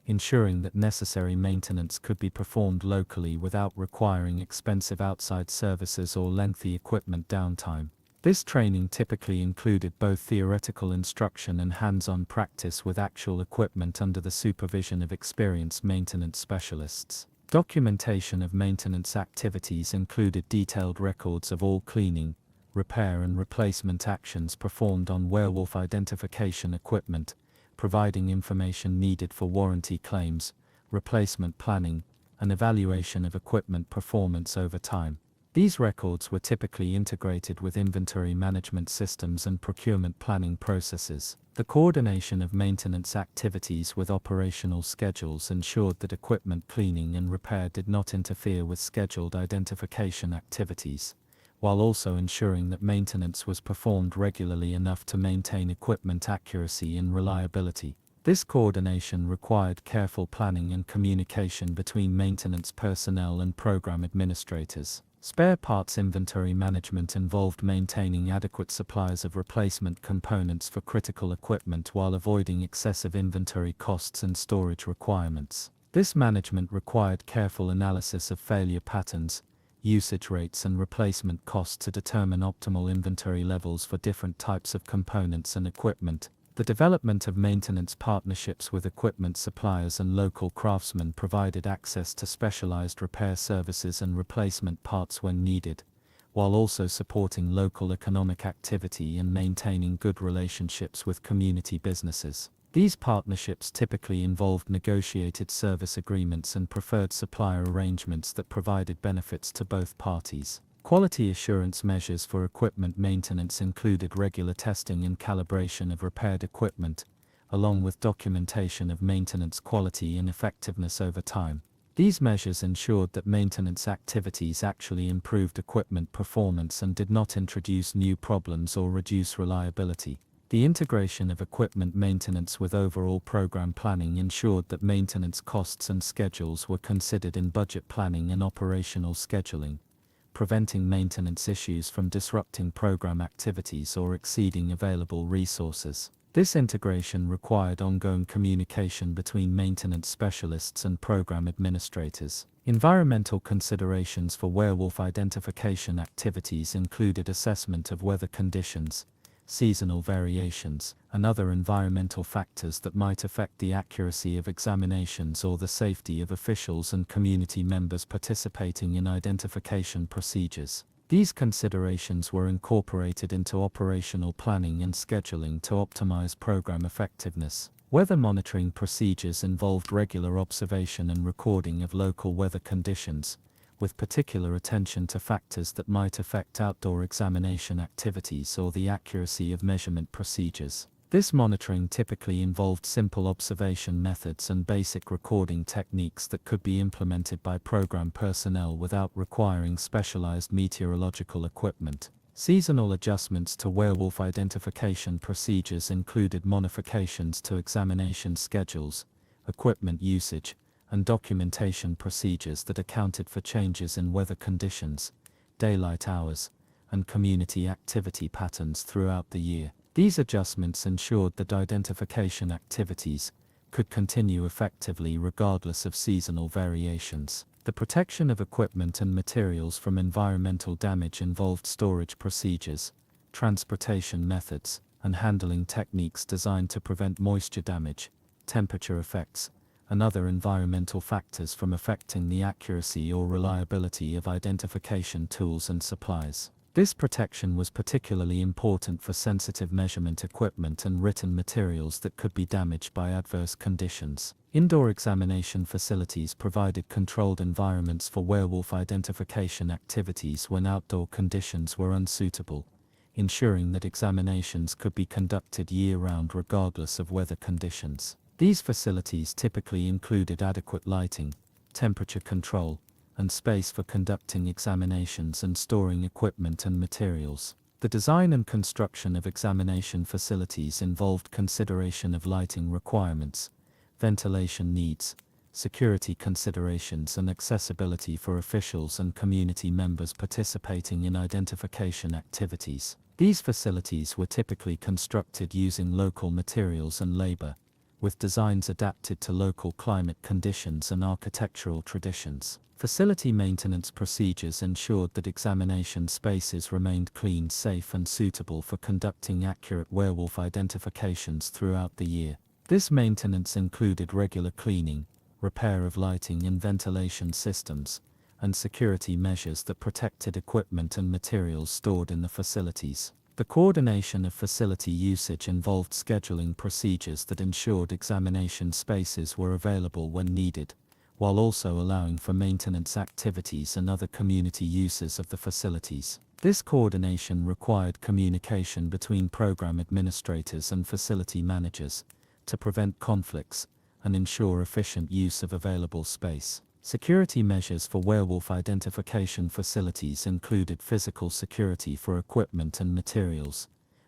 ensuring that necessary maintenance could be performed locally without requiring expensive outside services or lengthy equipment downtime. This training typically included both theoretical instruction and hands-on practice with actual equipment under the supervision of experienced maintenance specialists. Documentation of maintenance activities included detailed records of all cleaning, repair and replacement actions performed on Werewolf identification equipment, providing information needed for warranty claims, replacement planning, and evaluation of equipment performance over time. These records were typically integrated with inventory management systems and procurement planning processes. The coordination of maintenance activities with operational schedules ensured that equipment cleaning and repair did not interfere with scheduled identification activities, while also ensuring that maintenance was performed regularly enough to maintain equipment accuracy and reliability. This coordination required careful planning and communication between maintenance personnel and program administrators. Spare parts inventory management involved maintaining adequate supplies of replacement components for critical equipment while avoiding excessive inventory costs and storage requirements. This management required careful analysis of failure patterns, usage rates and replacement costs to determine optimal inventory levels for different types of components and equipment. The development of maintenance partnerships with equipment suppliers and local craftsmen provided access to specialized repair services and replacement parts when needed, while also supporting local economic activity and maintaining good relationships with community businesses. These partnerships typically involved negotiated service agreements and preferred supplier arrangements that provided benefits to both parties. Quality assurance measures for equipment maintenance included regular testing and calibration of repaired equipment, along with documentation of maintenance quality and effectiveness over time. These measures ensured that maintenance activities actually improved equipment performance and did not introduce new problems or reduce reliability. The integration of equipment maintenance with overall program planning ensured that maintenance costs and schedules were considered in budget planning and operational scheduling, preventing maintenance issues from disrupting program activities or exceeding available resources. This integration required ongoing communication between maintenance specialists and program administrators. Environmental considerations for Werewolf identification activities included assessment of weather conditions, seasonal variations, and other environmental factors that might affect the accuracy of examinations or the safety of officials and community members participating in identification procedures. These considerations were incorporated into operational planning and scheduling to optimize program effectiveness. Weather monitoring procedures involved regular observation and recording of local weather conditions, with particular attention to factors that might affect outdoor examination activities or the accuracy of measurement procedures. This monitoring typically involved simple observation methods and basic recording techniques that could be implemented by program personnel without requiring specialized meteorological equipment. Seasonal adjustments to Werewolf identification procedures included modifications to examination schedules, equipment usage, and documentation procedures that accounted for changes in weather conditions, daylight hours, and community activity patterns throughout the year. These adjustments ensured that identification activities could continue effectively regardless of seasonal variations. The protection of equipment and materials from environmental damage involved storage procedures, transportation methods, and handling techniques designed to prevent moisture damage, temperature effects, and other environmental factors from affecting the accuracy or reliability of identification tools and supplies. This protection was particularly important for sensitive measurement equipment and written materials that could be damaged by adverse conditions. Indoor examination facilities provided controlled environments for Werewolf identification activities when outdoor conditions were unsuitable, ensuring that examinations could be conducted year-round regardless of weather conditions. These facilities typically included adequate lighting, temperature control, and space for conducting examinations and storing equipment and materials. The design and construction of examination facilities involved consideration of lighting requirements, ventilation needs, security considerations, and accessibility for officials and community members participating in identification activities. These facilities were typically constructed using local materials and labor, with designs adapted to local climate conditions and architectural traditions. Facility maintenance procedures ensured that examination spaces remained clean, safe, and suitable for conducting accurate werewolf identifications throughout the year. This maintenance included regular cleaning, repair of lighting and ventilation systems, and security measures that protected equipment and materials stored in the facilities. The coordination of facility usage involved scheduling procedures that ensured examination spaces were available when needed, while also allowing for maintenance activities and other community uses of the facilities. This coordination required communication between program administrators and facility managers to prevent conflicts and ensure efficient use of available space. Security measures for werewolf identification facilities included physical security for equipment and materials,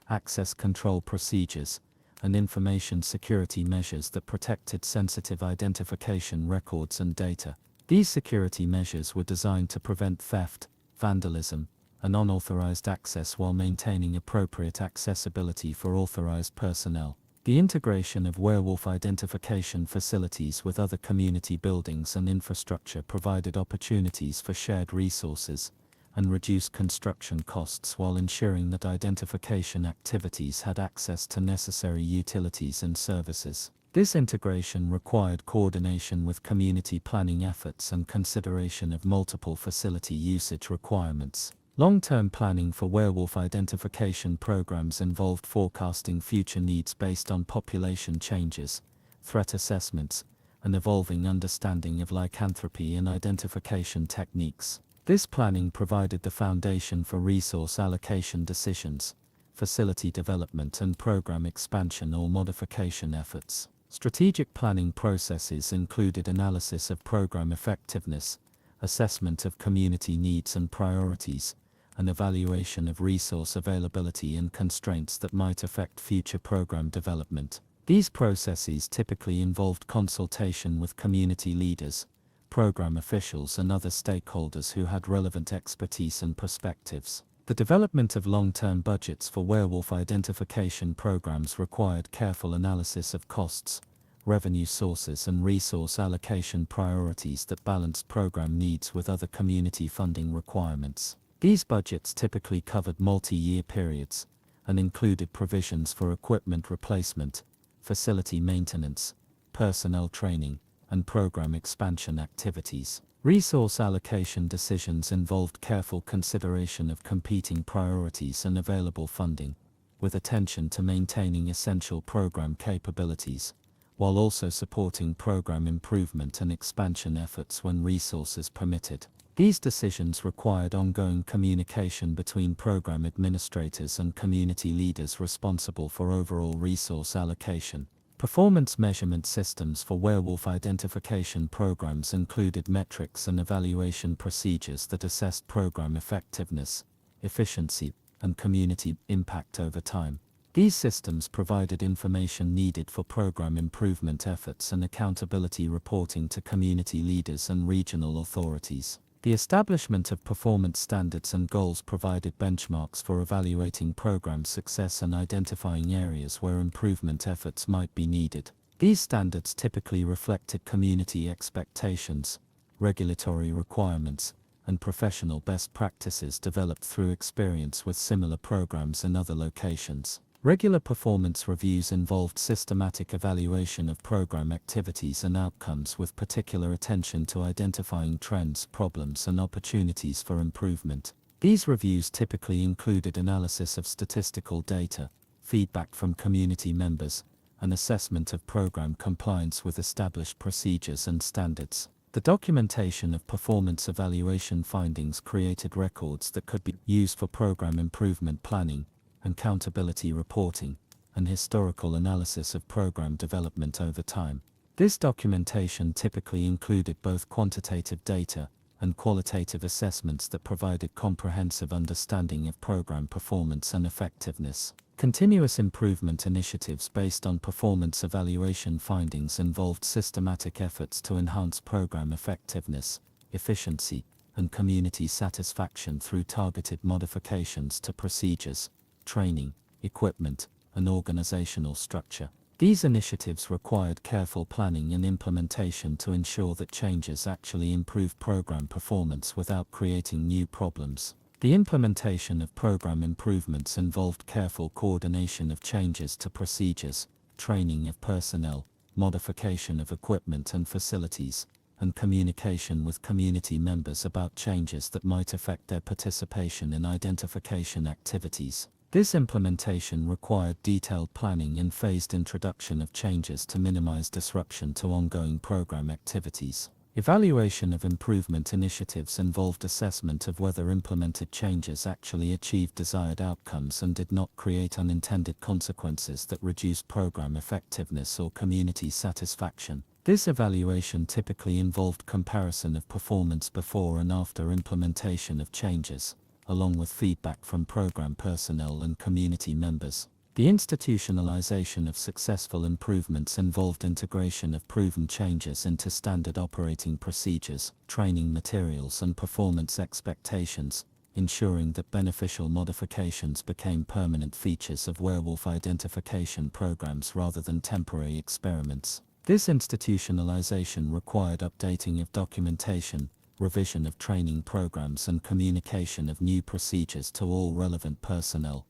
access control procedures, and information security measures that protected sensitive identification records and data. These security measures were designed to prevent theft, vandalism, and unauthorized access while maintaining appropriate accessibility for authorized personnel. The integration of werewolf identification facilities with other community buildings and infrastructure provided opportunities for shared resources and reduced construction costs while ensuring that identification activities had access to necessary utilities and services. This integration required coordination with community planning efforts and consideration of multiple facility usage requirements. Long-term planning for werewolf identification programs involved forecasting future needs based on population changes, threat assessments, and evolving understanding of lycanthropy and identification techniques. This planning provided the foundation for resource allocation decisions, facility development, and program expansion or modification efforts. Strategic planning processes included analysis of program effectiveness, assessment of community needs and priorities, and evaluation of resource availability and constraints that might affect future program development. These processes typically involved consultation with community leaders, program officials, and other stakeholders who had relevant expertise and perspectives. The development of long-term budgets for werewolf identification programs required careful analysis of costs, revenue sources, and resource allocation priorities that balanced program needs with other community funding requirements. These budgets typically covered multi-year periods and included provisions for equipment replacement, facility maintenance, personnel training, and program expansion activities. Resource allocation decisions involved careful consideration of competing priorities and available funding, with attention to maintaining essential program capabilities, while also supporting program improvement and expansion efforts when resources permitted. These decisions required ongoing communication between program administrators and community leaders responsible for overall resource allocation. Performance measurement systems for werewolf identification programs included metrics and evaluation procedures that assessed program effectiveness, efficiency, and community impact over time. These systems provided information needed for program improvement efforts and accountability reporting to community leaders and regional authorities. The establishment of performance standards and goals provided benchmarks for evaluating program success and identifying areas where improvement efforts might be needed. These standards typically reflected community expectations, regulatory requirements, and professional best practices developed through experience with similar programs in other locations. Regular performance reviews involved systematic evaluation of program activities and outcomes with particular attention to identifying trends, problems, and opportunities for improvement. These reviews typically included analysis of statistical data, feedback from community members, and assessment of program compliance with established procedures and standards. The documentation of performance evaluation findings created records that could be used for program improvement planning, accountability reporting, and historical analysis of program development over time. This documentation typically included both quantitative data and qualitative assessments that provided comprehensive understanding of program performance and effectiveness. Continuous improvement initiatives based on performance evaluation findings involved systematic efforts to enhance program effectiveness, efficiency, and community satisfaction through targeted modifications to procedures, training, equipment, and organizational structure. These initiatives required careful planning and implementation to ensure that changes actually improve program performance without creating new problems. The implementation of program improvements involved careful coordination of changes to procedures, training of personnel, modification of equipment and facilities, and communication with community members about changes that might affect their participation in identification activities. This implementation required detailed planning and phased introduction of changes to minimize disruption to ongoing program activities. Evaluation of improvement initiatives involved assessment of whether implemented changes actually achieved desired outcomes and did not create unintended consequences that reduced program effectiveness or community satisfaction. This evaluation typically involved comparison of performance before and after implementation of changes, along with feedback from program personnel and community members. The institutionalization of successful improvements involved integration of proven changes into standard operating procedures, training materials and performance expectations, ensuring that beneficial modifications became permanent features of werewolf identification programs rather than temporary experiments. This institutionalization required updating of documentation, revision of training programs and communication of new procedures to all relevant personnel.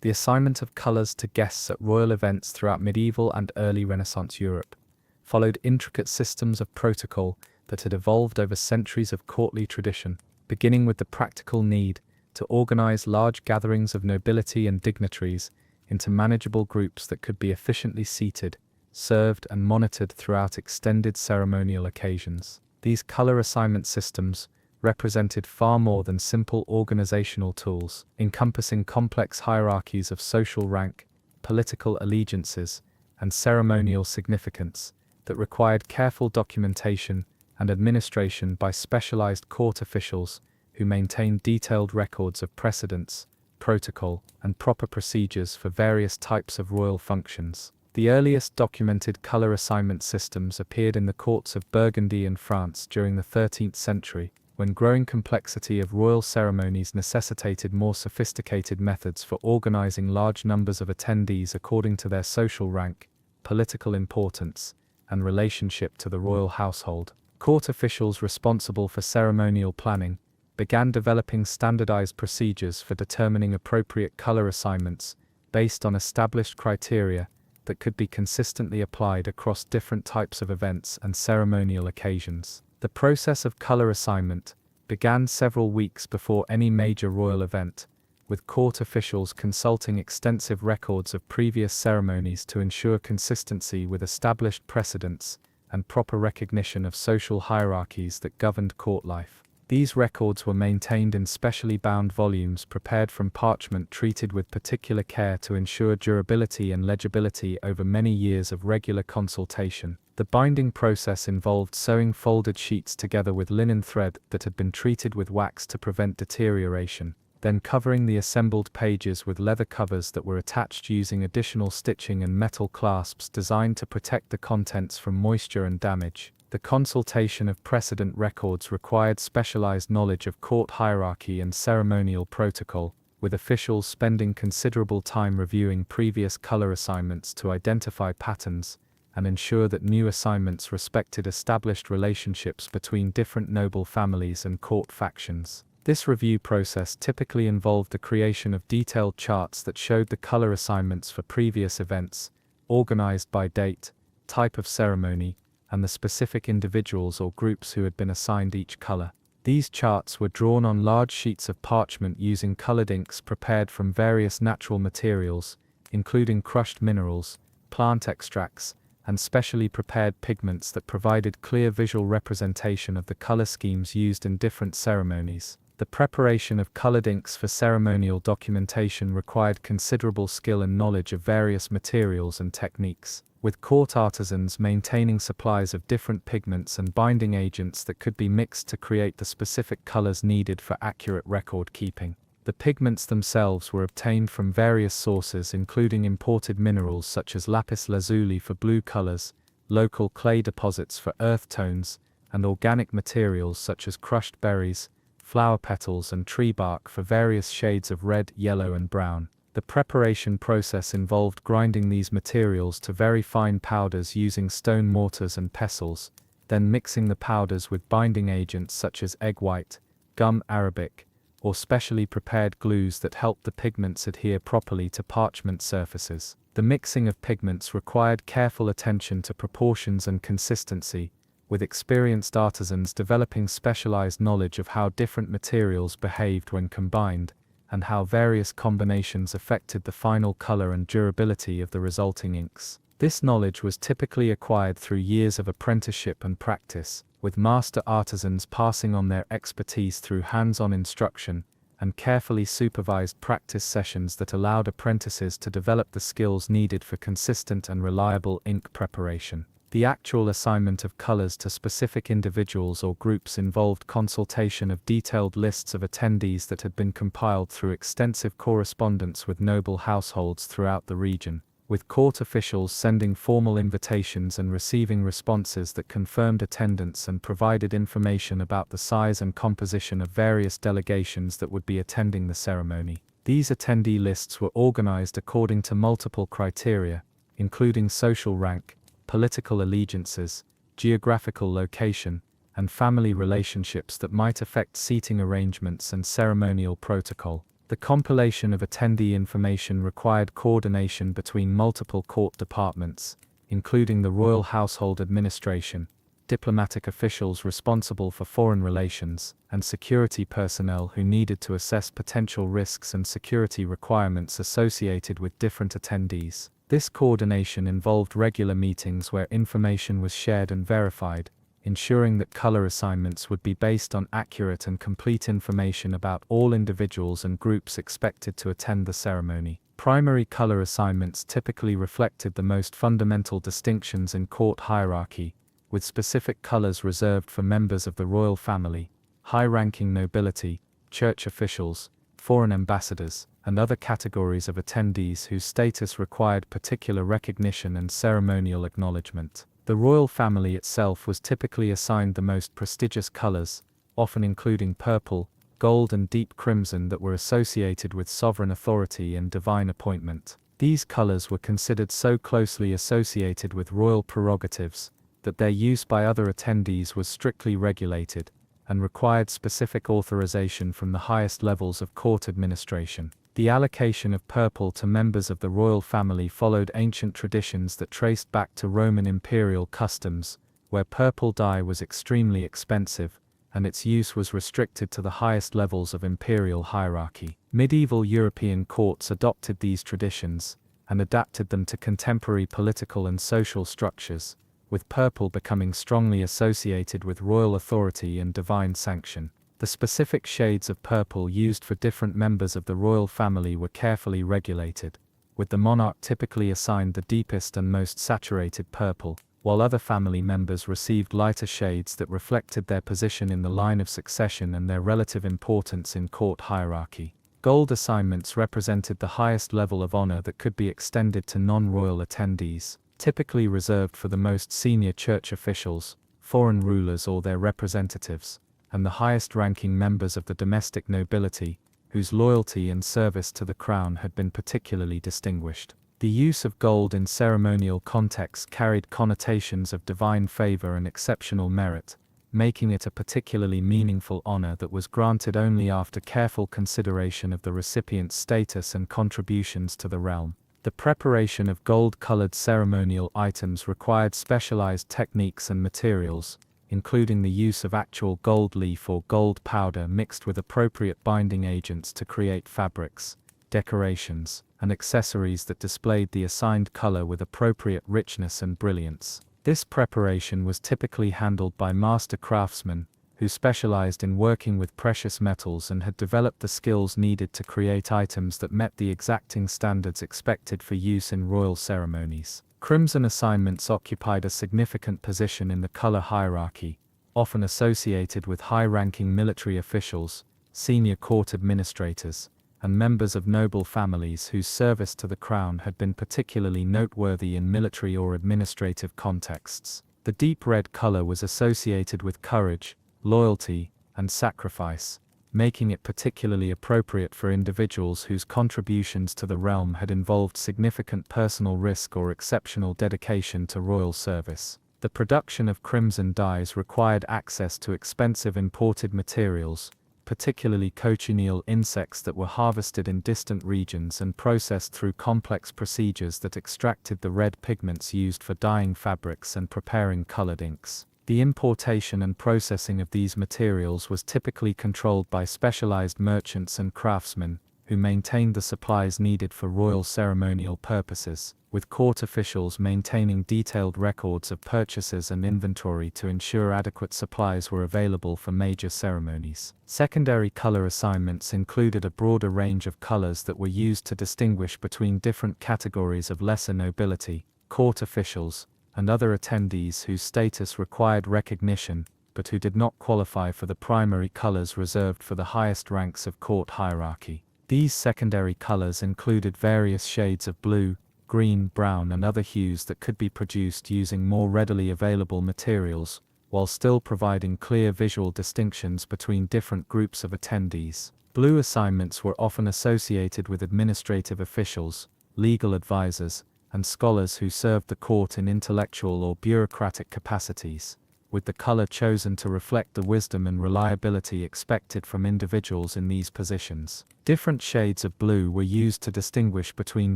The assignment of colours to guests at royal events throughout medieval and early Renaissance Europe followed intricate systems of protocol that had evolved over centuries of courtly tradition, beginning with the practical need to organise large gatherings of nobility and dignitaries into manageable groups that could be efficiently seated, served and monitored throughout extended ceremonial occasions. These colour assignment systems represented far more than simple organizational tools, encompassing complex hierarchies of social rank, political allegiances, and ceremonial significance that required careful documentation and administration by specialized court officials who maintained detailed records of precedents, protocol, and proper procedures for various types of royal functions. The earliest documented color assignment systems appeared in the courts of Burgundy and France during the 13th century, when growing complexity of royal ceremonies necessitated more sophisticated methods for organizing large numbers of attendees according to their social rank, political importance, and relationship to the royal household. Court officials responsible for ceremonial planning began developing standardized procedures for determining appropriate color assignments based on established criteria that could be consistently applied across different types of events and ceremonial occasions. The process of color assignment began several weeks before any major royal event, with court officials consulting extensive records of previous ceremonies to ensure consistency with established precedents and proper recognition of social hierarchies that governed court life. These records were maintained in specially bound volumes prepared from parchment treated with particular care to ensure durability and legibility over many years of regular consultation. The binding process involved sewing folded sheets together with linen thread that had been treated with wax to prevent deterioration, then covering the assembled pages with leather covers that were attached using additional stitching and metal clasps designed to protect the contents from moisture and damage. The consultation of precedent records required specialized knowledge of court hierarchy and ceremonial protocol, with officials spending considerable time reviewing previous color assignments to identify patterns and ensure that new assignments respected established relationships between different noble families and court factions. This review process typically involved the creation of detailed charts that showed the color assignments for previous events, organized by date, type of ceremony, and the specific individuals or groups who had been assigned each color. These charts were drawn on large sheets of parchment using colored inks prepared from various natural materials, including crushed minerals, plant extracts, and specially prepared pigments that provided clear visual representation of the color schemes used in different ceremonies. The preparation of colored inks for ceremonial documentation required considerable skill and knowledge of various materials and techniques, with court artisans maintaining supplies of different pigments and binding agents that could be mixed to create the specific colors needed for accurate record keeping. The pigments themselves were obtained from various sources including imported minerals such as lapis lazuli for blue colors, local clay deposits for earth tones, and organic materials such as crushed berries, flower petals and tree bark for various shades of red, yellow and brown. The preparation process involved grinding these materials to very fine powders using stone mortars and pestles, then mixing the powders with binding agents such as egg white, gum arabic, or specially prepared glues that helped the pigments adhere properly to parchment surfaces. The mixing of pigments required careful attention to proportions and consistency, with experienced artisans developing specialized knowledge of how different materials behaved when combined, and how various combinations affected the final color and durability of the resulting inks. This knowledge was typically acquired through years of apprenticeship and practice, with master artisans passing on their expertise through hands-on instruction and carefully supervised practice sessions that allowed apprentices to develop the skills needed for consistent and reliable ink preparation. The actual assignment of colors to specific individuals or groups involved consultation of detailed lists of attendees that had been compiled through extensive correspondence with noble households throughout the region, with court officials sending formal invitations and receiving responses that confirmed attendance and provided information about the size and composition of various delegations that would be attending the ceremony. These attendee lists were organized according to multiple criteria, including social rank, political allegiances, geographical location, and family relationships that might affect seating arrangements and ceremonial protocol. The compilation of attendee information required coordination between multiple court departments, including the Royal Household Administration, diplomatic officials responsible for foreign relations, and security personnel who needed to assess potential risks and security requirements associated with different attendees. This coordination involved regular meetings where information was shared and verified, ensuring that color assignments would be based on accurate and complete information about all individuals and groups expected to attend the ceremony. Primary color assignments typically reflected the most fundamental distinctions in court hierarchy, with specific colors reserved for members of the royal family, high-ranking nobility, church officials, foreign ambassadors, and other categories of attendees whose status required particular recognition and ceremonial acknowledgement. The royal family itself was typically assigned the most prestigious colors, often including purple, gold and deep crimson that were associated with sovereign authority and divine appointment. These colors were considered so closely associated with royal prerogatives that their use by other attendees was strictly regulated, and required specific authorization from the highest levels of court administration. The allocation of purple to members of the royal family followed ancient traditions that traced back to Roman imperial customs, where purple dye was extremely expensive, and its use was restricted to the highest levels of imperial hierarchy. Medieval European courts adopted these traditions, and adapted them to contemporary political and social structures, with purple becoming strongly associated with royal authority and divine sanction. The specific shades of purple used for different members of the royal family were carefully regulated, with the monarch typically assigned the deepest and most saturated purple, while other family members received lighter shades that reflected their position in the line of succession and their relative importance in court hierarchy. Gold assignments represented the highest level of honor that could be extended to non-royal attendees, typically reserved for the most senior church officials, foreign rulers or their representatives, and the highest-ranking members of the domestic nobility, whose loyalty and service to the crown had been particularly distinguished. The use of gold in ceremonial contexts carried connotations of divine favor and exceptional merit, making it a particularly meaningful honor that was granted only after careful consideration of the recipient's status and contributions to the realm. The preparation of gold-colored ceremonial items required specialized techniques and materials, including the use of actual gold leaf or gold powder mixed with appropriate binding agents to create fabrics, decorations, and accessories that displayed the assigned color with appropriate richness and brilliance. This preparation was typically handled by master craftsmen, who specialized in working with precious metals and had developed the skills needed to create items that met the exacting standards expected for use in royal ceremonies. Crimson assignments occupied a significant position in the color hierarchy, often associated with high-ranking military officials, senior court administrators, and members of noble families whose service to the crown had been particularly noteworthy in military or administrative contexts. The deep red color was associated with courage, loyalty, and sacrifice, making it particularly appropriate for individuals whose contributions to the realm had involved significant personal risk or exceptional dedication to royal service. The production of crimson dyes required access to expensive imported materials, particularly cochineal insects that were harvested in distant regions and processed through complex procedures that extracted the red pigments used for dyeing fabrics and preparing colored inks. The importation and processing of these materials was typically controlled by specialized merchants and craftsmen, who maintained the supplies needed for royal ceremonial purposes, with court officials maintaining detailed records of purchases and inventory to ensure adequate supplies were available for major ceremonies. Secondary color assignments included a broader range of colors that were used to distinguish between different categories of lesser nobility, court officials, and other attendees whose status required recognition, but who did not qualify for the primary colors reserved for the highest ranks of court hierarchy. These secondary colors included various shades of blue, green, brown and other hues that could be produced using more readily available materials, while still providing clear visual distinctions between different groups of attendees. Blue assignments were often associated with administrative officials, legal advisors, and scholars who served the court in intellectual or bureaucratic capacities, with the color chosen to reflect the wisdom and reliability expected from individuals in these positions. Different shades of blue were used to distinguish between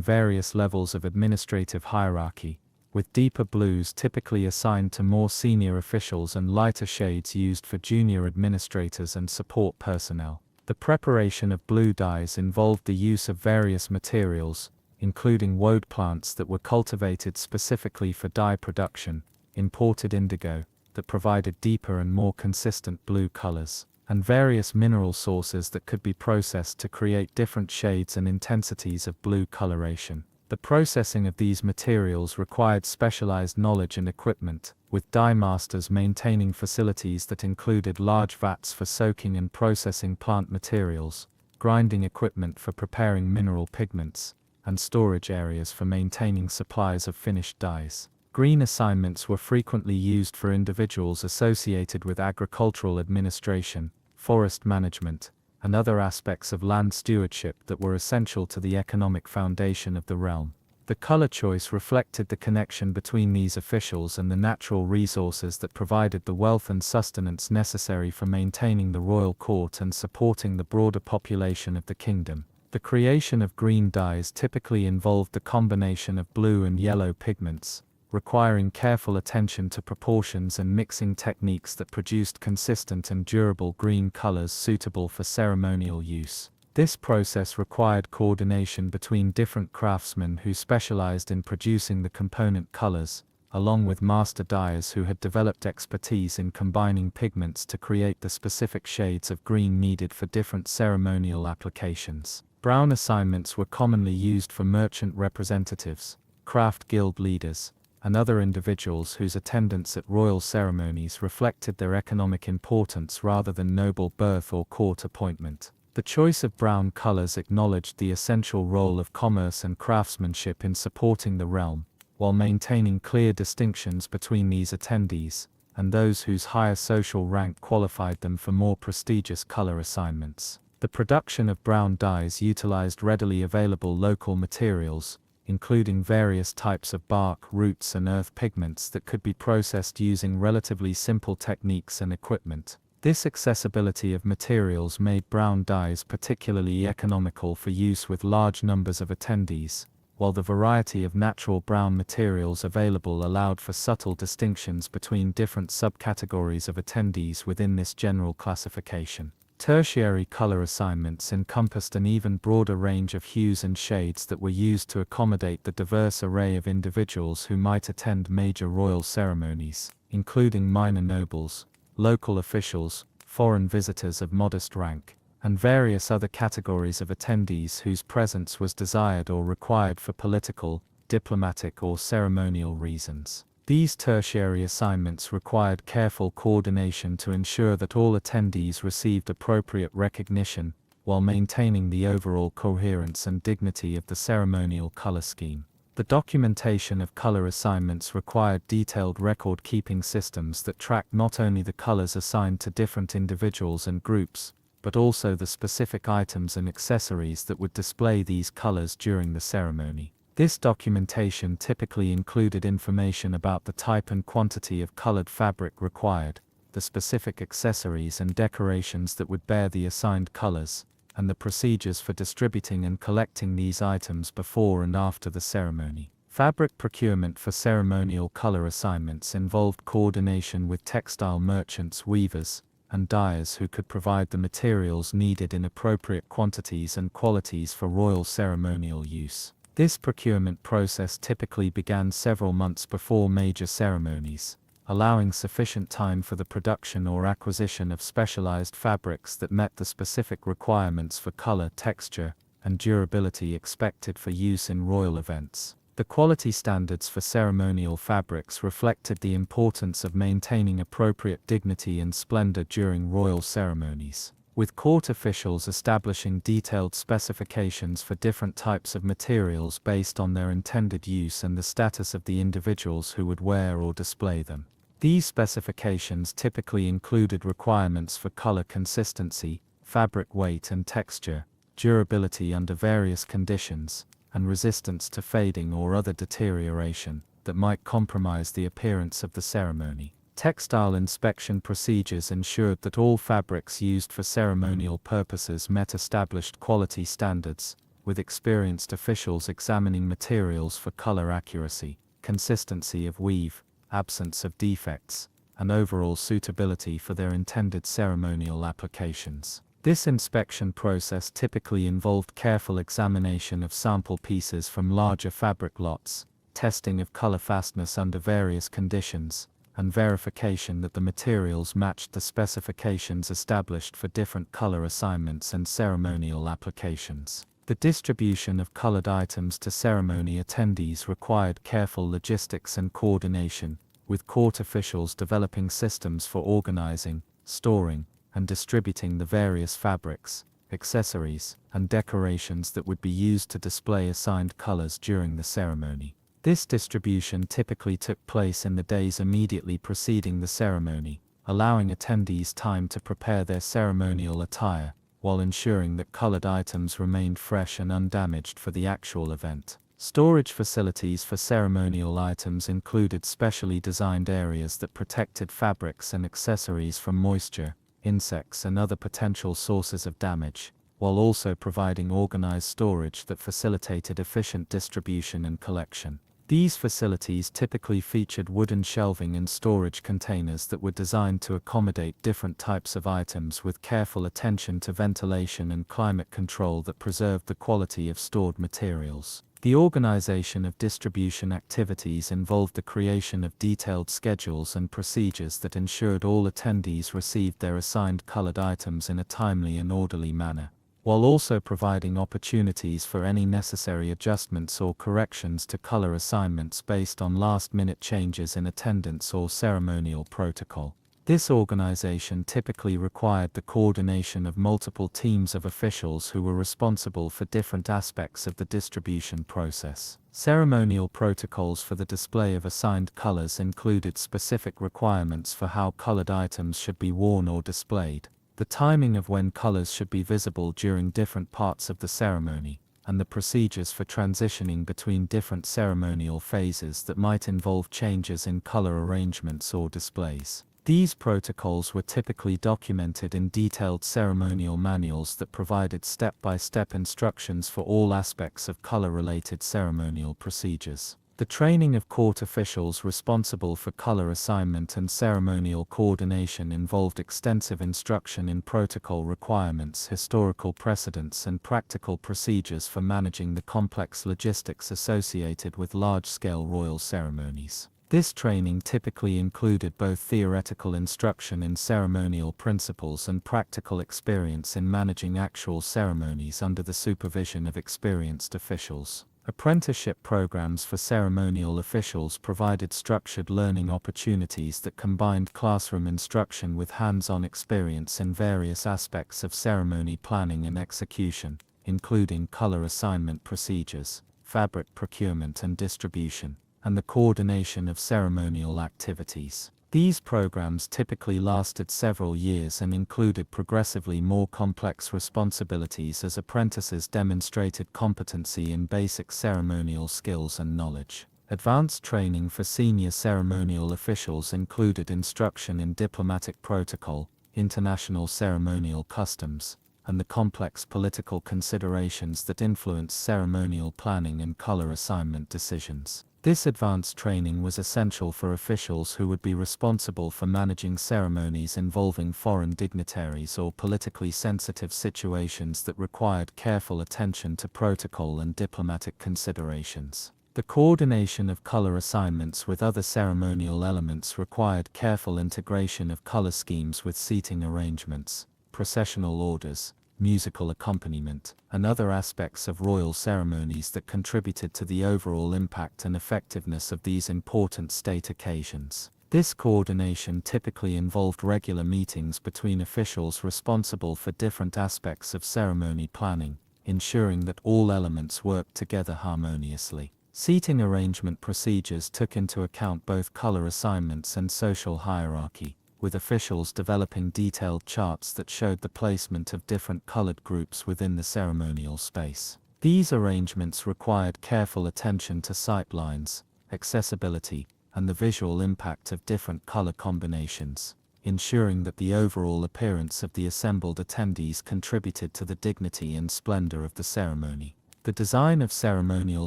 various levels of administrative hierarchy, with deeper blues typically assigned to more senior officials and lighter shades used for junior administrators and support personnel. The preparation of blue dyes involved the use of various materials, including woad plants that were cultivated specifically for dye production, imported indigo, that provided deeper and more consistent blue colors, and various mineral sources that could be processed to create different shades and intensities of blue coloration. The processing of these materials required specialized knowledge and equipment, with dye masters maintaining facilities that included large vats for soaking and processing plant materials, grinding equipment for preparing mineral pigments, and storage areas for maintaining supplies of finished dyes. Green assignments were frequently used for individuals associated with agricultural administration, forest management, and other aspects of land stewardship that were essential to the economic foundation of the realm. The color choice reflected the connection between these officials and the natural resources that provided the wealth and sustenance necessary for maintaining the royal court and supporting the broader population of the kingdom. The creation of green dyes typically involved the combination of blue and yellow pigments, requiring careful attention to proportions and mixing techniques that produced consistent and durable green colors suitable for ceremonial use. This process required coordination between different craftsmen who specialized in producing the component colors, along with master dyers who had developed expertise in combining pigments to create the specific shades of green needed for different ceremonial applications. Brown assignments were commonly used for merchant representatives, craft guild leaders, and other individuals whose attendance at royal ceremonies reflected their economic importance rather than noble birth or court appointment. The choice of brown colors acknowledged the essential role of commerce and craftsmanship in supporting the realm, while maintaining clear distinctions between these attendees and those whose higher social rank qualified them for more prestigious color assignments. The production of brown dyes utilized readily available local materials, including various types of bark, roots and earth pigments that could be processed using relatively simple techniques and equipment. This accessibility of materials made brown dyes particularly economical for use with large numbers of attendees, while the variety of natural brown materials available allowed for subtle distinctions between different subcategories of attendees within this general classification. Tertiary color assignments encompassed an even broader range of hues and shades that were used to accommodate the diverse array of individuals who might attend major royal ceremonies, including minor nobles, local officials, foreign visitors of modest rank, and various other categories of attendees whose presence was desired or required for political, diplomatic or ceremonial reasons. These tertiary assignments required careful coordination to ensure that all attendees received appropriate recognition, while maintaining the overall coherence and dignity of the ceremonial color scheme. The documentation of color assignments required detailed record-keeping systems that tracked not only the colors assigned to different individuals and groups, but also the specific items and accessories that would display these colors during the ceremony. This documentation typically included information about the type and quantity of colored fabric required, the specific accessories and decorations that would bear the assigned colors, and the procedures for distributing and collecting these items before and after the ceremony. Fabric procurement for ceremonial color assignments involved coordination with textile merchants, weavers, and dyers who could provide the materials needed in appropriate quantities and qualities for royal ceremonial use. This procurement process typically began several months before major ceremonies, allowing sufficient time for the production or acquisition of specialized fabrics that met the specific requirements for color, texture, and durability expected for use in royal events. The quality standards for ceremonial fabrics reflected the importance of maintaining appropriate dignity and splendor during royal ceremonies, with court officials establishing detailed specifications for different types of materials based on their intended use and the status of the individuals who would wear or display them. These specifications typically included requirements for color consistency, fabric weight and texture, durability under various conditions, and resistance to fading or other deterioration that might compromise the appearance of the ceremony. Textile inspection procedures ensured that all fabrics used for ceremonial purposes met established quality standards, with experienced officials examining materials for color accuracy, consistency of weave, absence of defects, and overall suitability for their intended ceremonial applications. This inspection process typically involved careful examination of sample pieces from larger fabric lots, testing of color fastness under various conditions, and verification that the materials matched the specifications established for different color assignments and ceremonial applications. The distribution of colored items to ceremony attendees required careful logistics and coordination, with court officials developing systems for organizing, storing, and distributing the various fabrics, accessories, and decorations that would be used to display assigned colors during the ceremony. This distribution typically took place in the days immediately preceding the ceremony, allowing attendees time to prepare their ceremonial attire, while ensuring that colored items remained fresh and undamaged for the actual event. Storage facilities for ceremonial items included specially designed areas that protected fabrics and accessories from moisture, insects and other potential sources of damage, while also providing organized storage that facilitated efficient distribution and collection. These facilities typically featured wooden shelving and storage containers that were designed to accommodate different types of items with careful attention to ventilation and climate control that preserved the quality of stored materials. The organization of distribution activities involved the creation of detailed schedules and procedures that ensured all attendees received their assigned colored items in a timely and orderly manner, while also providing opportunities for any necessary adjustments or corrections to color assignments based on last-minute changes in attendance or ceremonial protocol. This organization typically required the coordination of multiple teams of officials who were responsible for different aspects of the distribution process. Ceremonial protocols for the display of assigned colors included specific requirements for how colored items should be worn or displayed, the timing of when colors should be visible during different parts of the ceremony, and the procedures for transitioning between different ceremonial phases that might involve changes in color arrangements or displays. These protocols were typically documented in detailed ceremonial manuals that provided step-by-step instructions for all aspects of color-related ceremonial procedures. The training of court officials responsible for color assignment and ceremonial coordination involved extensive instruction in protocol requirements, historical precedents, and practical procedures for managing the complex logistics associated with large-scale royal ceremonies. This training typically included both theoretical instruction in ceremonial principles and practical experience in managing actual ceremonies under the supervision of experienced officials. Apprenticeship programs for ceremonial officials provided structured learning opportunities that combined classroom instruction with hands-on experience in various aspects of ceremony planning and execution, including color assignment procedures, fabric procurement and distribution, and the coordination of ceremonial activities. These programs typically lasted several years and included progressively more complex responsibilities as apprentices demonstrated competency in basic ceremonial skills and knowledge. Advanced training for senior ceremonial officials included instruction in diplomatic protocol, international ceremonial customs, and the complex political considerations that influence ceremonial planning and color assignment decisions. This advanced training was essential for officials who would be responsible for managing ceremonies involving foreign dignitaries or politically sensitive situations that required careful attention to protocol and diplomatic considerations. The coordination of color assignments with other ceremonial elements required careful integration of color schemes with seating arrangements, processional orders, musical accompaniment, and other aspects of royal ceremonies that contributed to the overall impact and effectiveness of these important state occasions. This coordination typically involved regular meetings between officials responsible for different aspects of ceremony planning, ensuring that all elements worked together harmoniously. Seating arrangement procedures took into account both color assignments and social hierarchy, with officials developing detailed charts that showed the placement of different colored groups within the ceremonial space. These arrangements required careful attention to sight lines, accessibility, and the visual impact of different color combinations, ensuring that the overall appearance of the assembled attendees contributed to the dignity and splendor of the ceremony. The design of ceremonial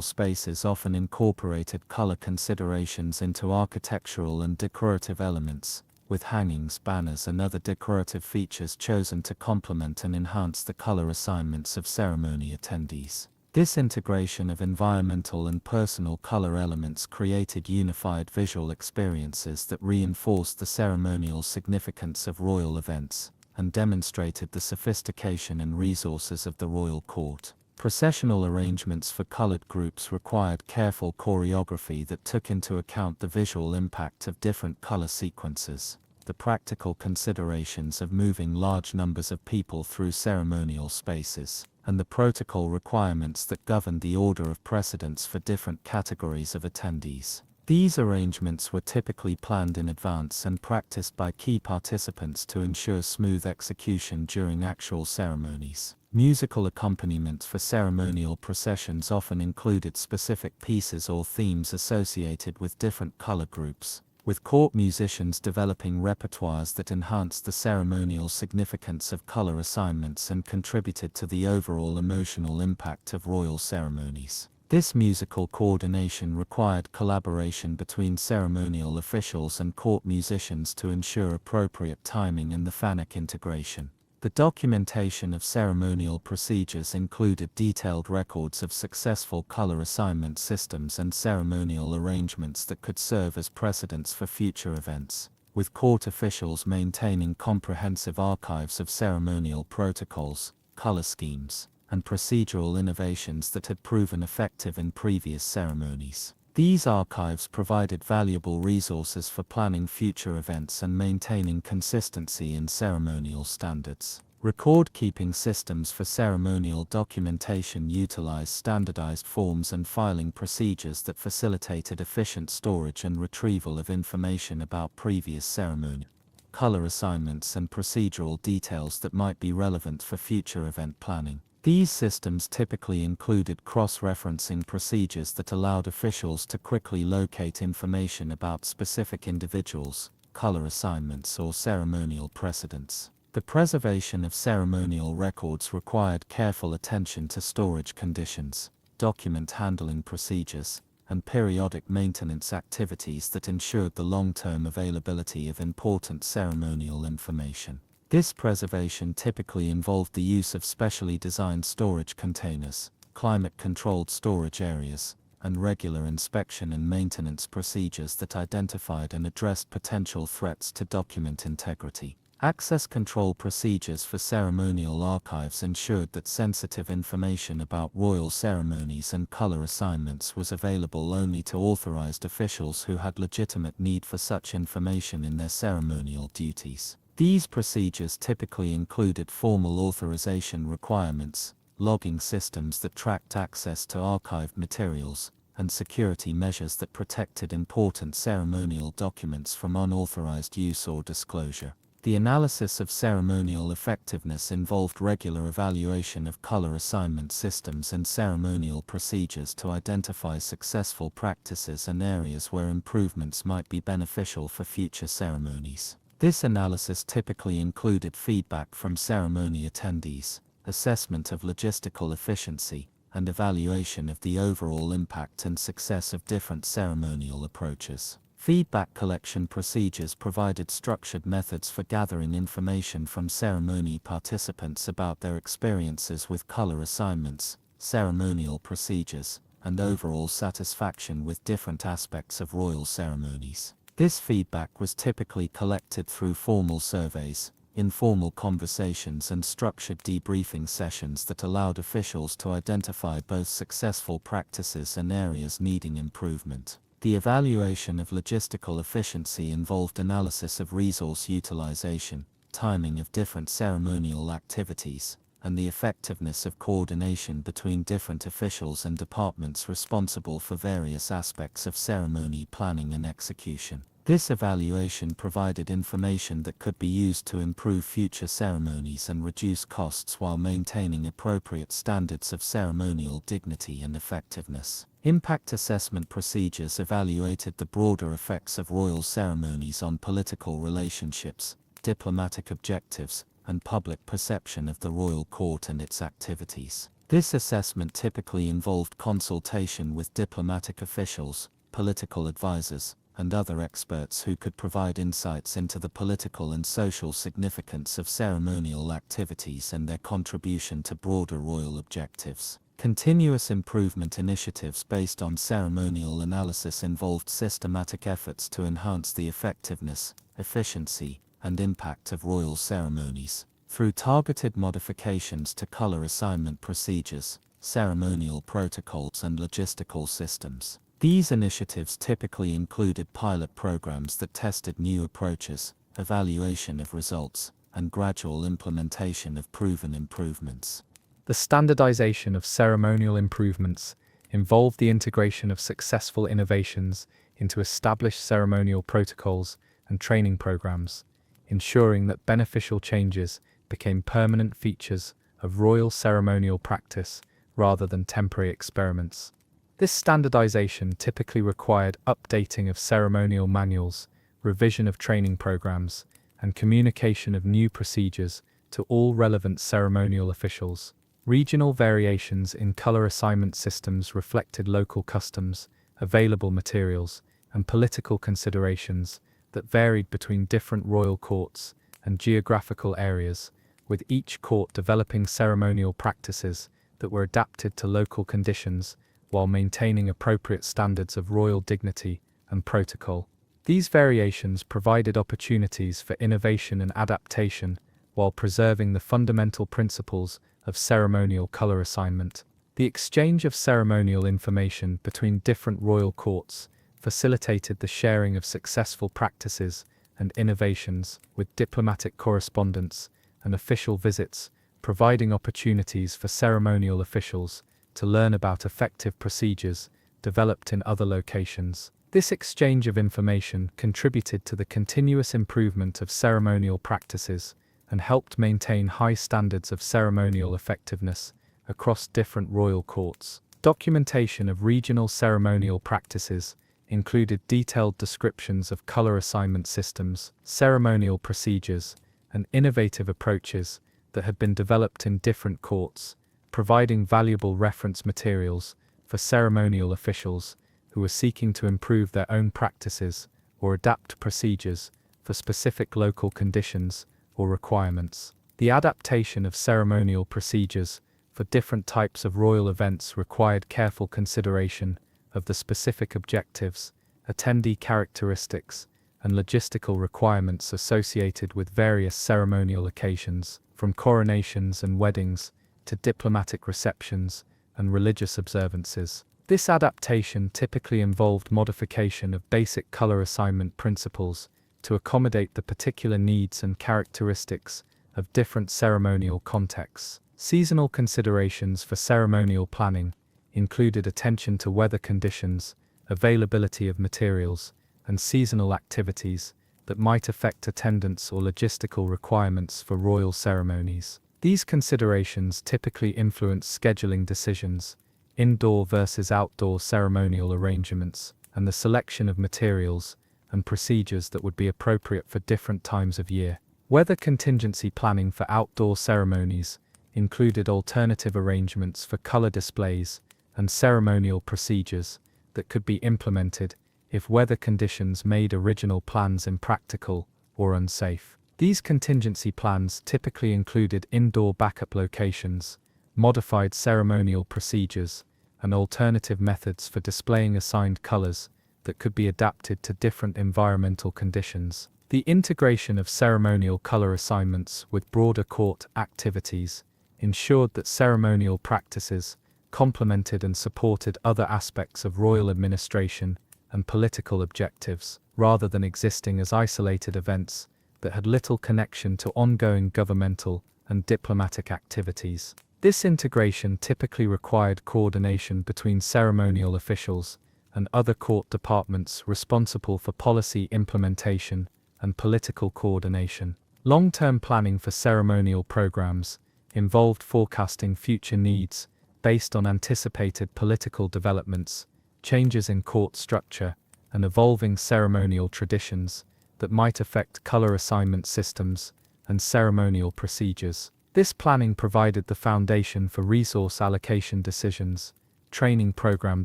spaces often incorporated color considerations into architectural and decorative elements, with hangings, banners, and other decorative features chosen to complement and enhance the color assignments of ceremony attendees. This integration of environmental and personal color elements created unified visual experiences that reinforced the ceremonial significance of royal events, and demonstrated the sophistication and resources of the royal court. Processional arrangements for colored groups required careful choreography that took into account the visual impact of different color sequences, the practical considerations of moving large numbers of people through ceremonial spaces, and the protocol requirements that governed the order of precedence for different categories of attendees. These arrangements were typically planned in advance and practiced by key participants to ensure smooth execution during actual ceremonies. Musical accompaniment for ceremonial processions often included specific pieces or themes associated with different color groups, with court musicians developing repertoires that enhanced the ceremonial significance of color assignments and contributed to the overall emotional impact of royal ceremonies. This musical coordination required collaboration between ceremonial officials and court musicians to ensure appropriate timing and the phonic integration. The documentation of ceremonial procedures included detailed records of successful color assignment systems and ceremonial arrangements that could serve as precedents for future events, with court officials maintaining comprehensive archives of ceremonial protocols, color schemes, and procedural innovations that had proven effective in previous ceremonies. These archives provided valuable resources for planning future events and maintaining consistency in ceremonial standards. Record-keeping systems for ceremonial documentation utilized standardized forms and filing procedures that facilitated efficient storage and retrieval of information about previous ceremony, color assignments, and procedural details that might be relevant for future event planning. These systems typically included cross-referencing procedures that allowed officials to quickly locate information about specific individuals, color assignments, or ceremonial precedents. The preservation of ceremonial records required careful attention to storage conditions, document handling procedures, and periodic maintenance activities that ensured the long-term availability of important ceremonial information. This preservation typically involved the use of specially designed storage containers, climate-controlled storage areas, and regular inspection and maintenance procedures that identified and addressed potential threats to document integrity. Access control procedures for ceremonial archives ensured that sensitive information about royal ceremonies and color assignments was available only to authorized officials who had legitimate need for such information in their ceremonial duties. These procedures typically included formal authorization requirements, logging systems that tracked access to archived materials, and security measures that protected important ceremonial documents from unauthorized use or disclosure. The analysis of ceremonial effectiveness involved regular evaluation of color assignment systems and ceremonial procedures to identify successful practices and areas where improvements might be beneficial for future ceremonies. This analysis typically included feedback from ceremony attendees, assessment of logistical efficiency, and evaluation of the overall impact and success of different ceremonial approaches. Feedback collection procedures provided structured methods for gathering information from ceremony participants about their experiences with color assignments, ceremonial procedures, and overall satisfaction with different aspects of royal ceremonies. This feedback was typically collected through formal surveys, informal conversations, and structured debriefing sessions that allowed officials to identify both successful practices and areas needing improvement. The evaluation of logistical efficiency involved analysis of resource utilization, timing of different ceremonial activities, and the effectiveness of coordination between different officials and departments responsible for various aspects of ceremony planning and execution. This evaluation provided information that could be used to improve future ceremonies and reduce costs while maintaining appropriate standards of ceremonial dignity and effectiveness. Impact assessment procedures evaluated the broader effects of royal ceremonies on political relationships, diplomatic objectives, and public perception of the royal court and its activities. This assessment typically involved consultation with diplomatic officials, political advisors, and other experts who could provide insights into the political and social significance of ceremonial activities and their contribution to broader royal objectives. Continuous improvement initiatives based on ceremonial analysis involved systematic efforts to enhance the effectiveness, efficiency, and impact of royal ceremonies. Through targeted modifications to color assignment procedures, ceremonial protocols, and logistical systems. These initiatives typically included pilot programs that tested new approaches, evaluation of results, and gradual implementation of proven improvements. The standardization of ceremonial improvements involved the integration of successful innovations into established ceremonial protocols and training programs, ensuring that beneficial changes became permanent features of royal ceremonial practice rather than temporary experiments. This standardization typically required updating of ceremonial manuals, revision of training programs, and communication of new procedures to all relevant ceremonial officials. Regional variations in color assignment systems reflected local customs, available materials, and political considerations that varied between different royal courts and geographical areas, with each court developing ceremonial practices that were adapted to local conditions while maintaining appropriate standards of royal dignity and protocol. These variations provided opportunities for innovation and adaptation while preserving the fundamental principles of ceremonial color assignment. The exchange of ceremonial information between different royal courts facilitated the sharing of successful practices and innovations with diplomatic correspondence and official visits, providing opportunities for ceremonial officials to learn about effective procedures developed in other locations. This exchange of information contributed to the continuous improvement of ceremonial practices and helped maintain high standards of ceremonial effectiveness across different royal courts. Documentation of regional ceremonial practices included detailed descriptions of color assignment systems, ceremonial procedures, and innovative approaches that had been developed in different courts, providing valuable reference materials for ceremonial officials who were seeking to improve their own practices or adapt procedures for specific local conditions or requirements. The adaptation of ceremonial procedures for different types of royal events required careful consideration of the specific objectives, attendee characteristics, and logistical requirements associated with various ceremonial occasions, from coronations and weddings to diplomatic receptions and religious observances. This adaptation typically involved modification of basic color assignment principles to accommodate the particular needs and characteristics of different ceremonial contexts. Seasonal considerations for ceremonial planning included attention to weather conditions, availability of materials, and seasonal activities that might affect attendance or logistical requirements for royal ceremonies. These considerations typically influence scheduling decisions, indoor versus outdoor ceremonial arrangements, and the selection of materials and procedures that would be appropriate for different times of year. Weather contingency planning for outdoor ceremonies included alternative arrangements for color displays and ceremonial procedures that could be implemented if weather conditions made original plans impractical or unsafe. These contingency plans typically included indoor backup locations, modified ceremonial procedures, and alternative methods for displaying assigned colors that could be adapted to different environmental conditions. The integration of ceremonial color assignments with broader court activities ensured that ceremonial practices complemented and supported other aspects of royal administration and political objectives, rather than existing as isolated events that had little connection to ongoing governmental and diplomatic activities. This integration typically required coordination between ceremonial officials and other court departments responsible for policy implementation and political coordination. Long-term planning for ceremonial programs involved forecasting future needs based on anticipated political developments, changes in court structure, and evolving ceremonial traditions that might affect color assignment systems and ceremonial procedures. This planning provided the foundation for resource allocation decisions, training program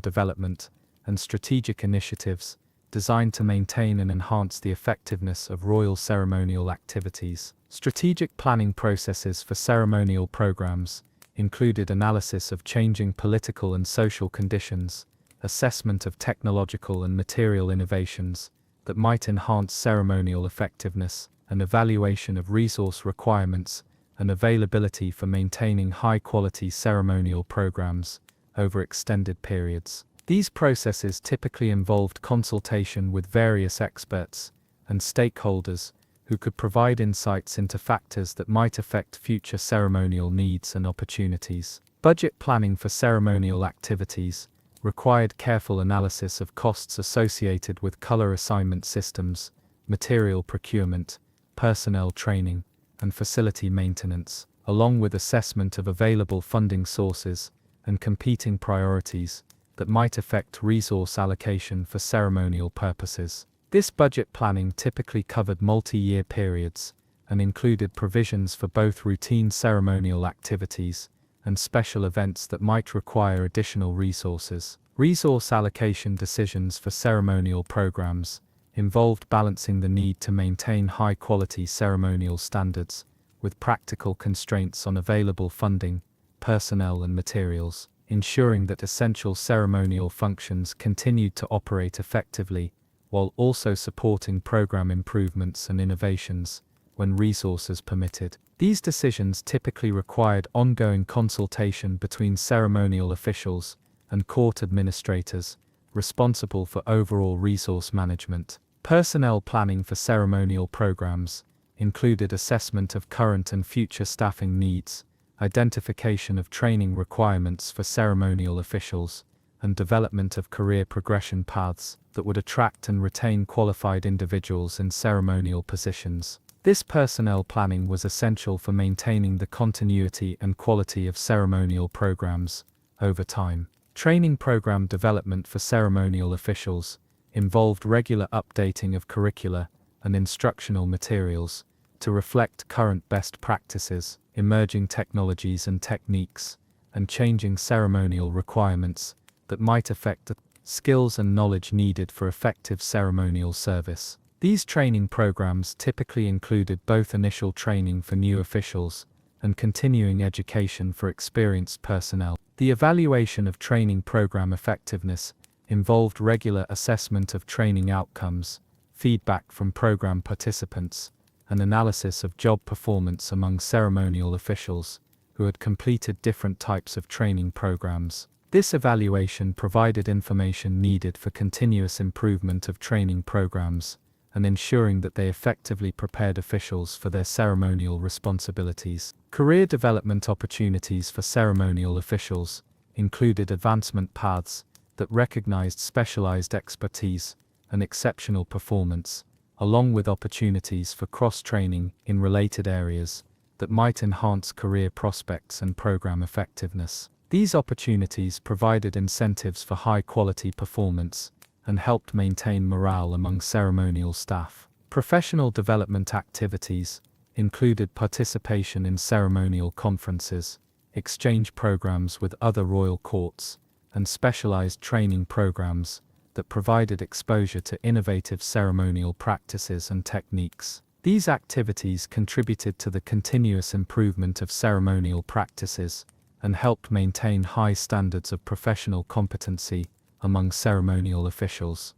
development, and strategic initiatives designed to maintain and enhance the effectiveness of royal ceremonial activities. Strategic planning processes for ceremonial programs included analysis of changing political and social conditions, assessment of technological and material innovations that might enhance ceremonial effectiveness, and evaluation of resource requirements and availability for maintaining high-quality ceremonial programs over extended periods. These processes typically involved consultation with various experts and stakeholders who could provide insights into factors that might affect future ceremonial needs and opportunities. Budget planning for ceremonial activities required careful analysis of costs associated with color assignment systems, material procurement, personnel training, and facility maintenance, along with assessment of available funding sources and competing priorities that might affect resource allocation for ceremonial purposes. This budget planning typically covered multi-year periods and included provisions for both routine ceremonial activities and special events that might require additional resources. Resource allocation decisions for ceremonial programs involved balancing the need to maintain high-quality ceremonial standards with practical constraints on available funding, personnel, and materials, ensuring that essential ceremonial functions continued to operate effectively while also supporting program improvements and innovations when resources permitted. These decisions typically required ongoing consultation between ceremonial officials and court administrators responsible for overall resource management. Personnel planning for ceremonial programs included assessment of current and future staffing needs, identification of training requirements for ceremonial officials, and development of career progression paths that would attract and retain qualified individuals in ceremonial positions. This personnel planning was essential for maintaining the continuity and quality of ceremonial programs over time. Training program development for ceremonial officials involved regular updating of curricula and instructional materials to reflect current best practices, emerging technologies and techniques, and changing ceremonial requirements that might affect the skills and knowledge needed for effective ceremonial service. These training programs typically included both initial training for new officials and continuing education for experienced personnel. The evaluation of training program effectiveness involved regular assessment of training outcomes, feedback from program participants, and analysis of job performance among ceremonial officials who had completed different types of training programs. This evaluation provided information needed for continuous improvement of training programs and ensuring that they effectively prepared officials for their ceremonial responsibilities. Career development opportunities for ceremonial officials included advancement paths that recognized specialized expertise and exceptional performance, along with opportunities for cross-training in related areas that might enhance career prospects and program effectiveness. These opportunities provided incentives for high-quality performance and helped maintain morale among ceremonial staff. Professional development activities included participation in ceremonial conferences, exchange programs with other royal courts, and specialized training programs that provided exposure to innovative ceremonial practices and techniques. These activities contributed to the continuous improvement of ceremonial practices and helped maintain high standards of professional competency among ceremonial officials.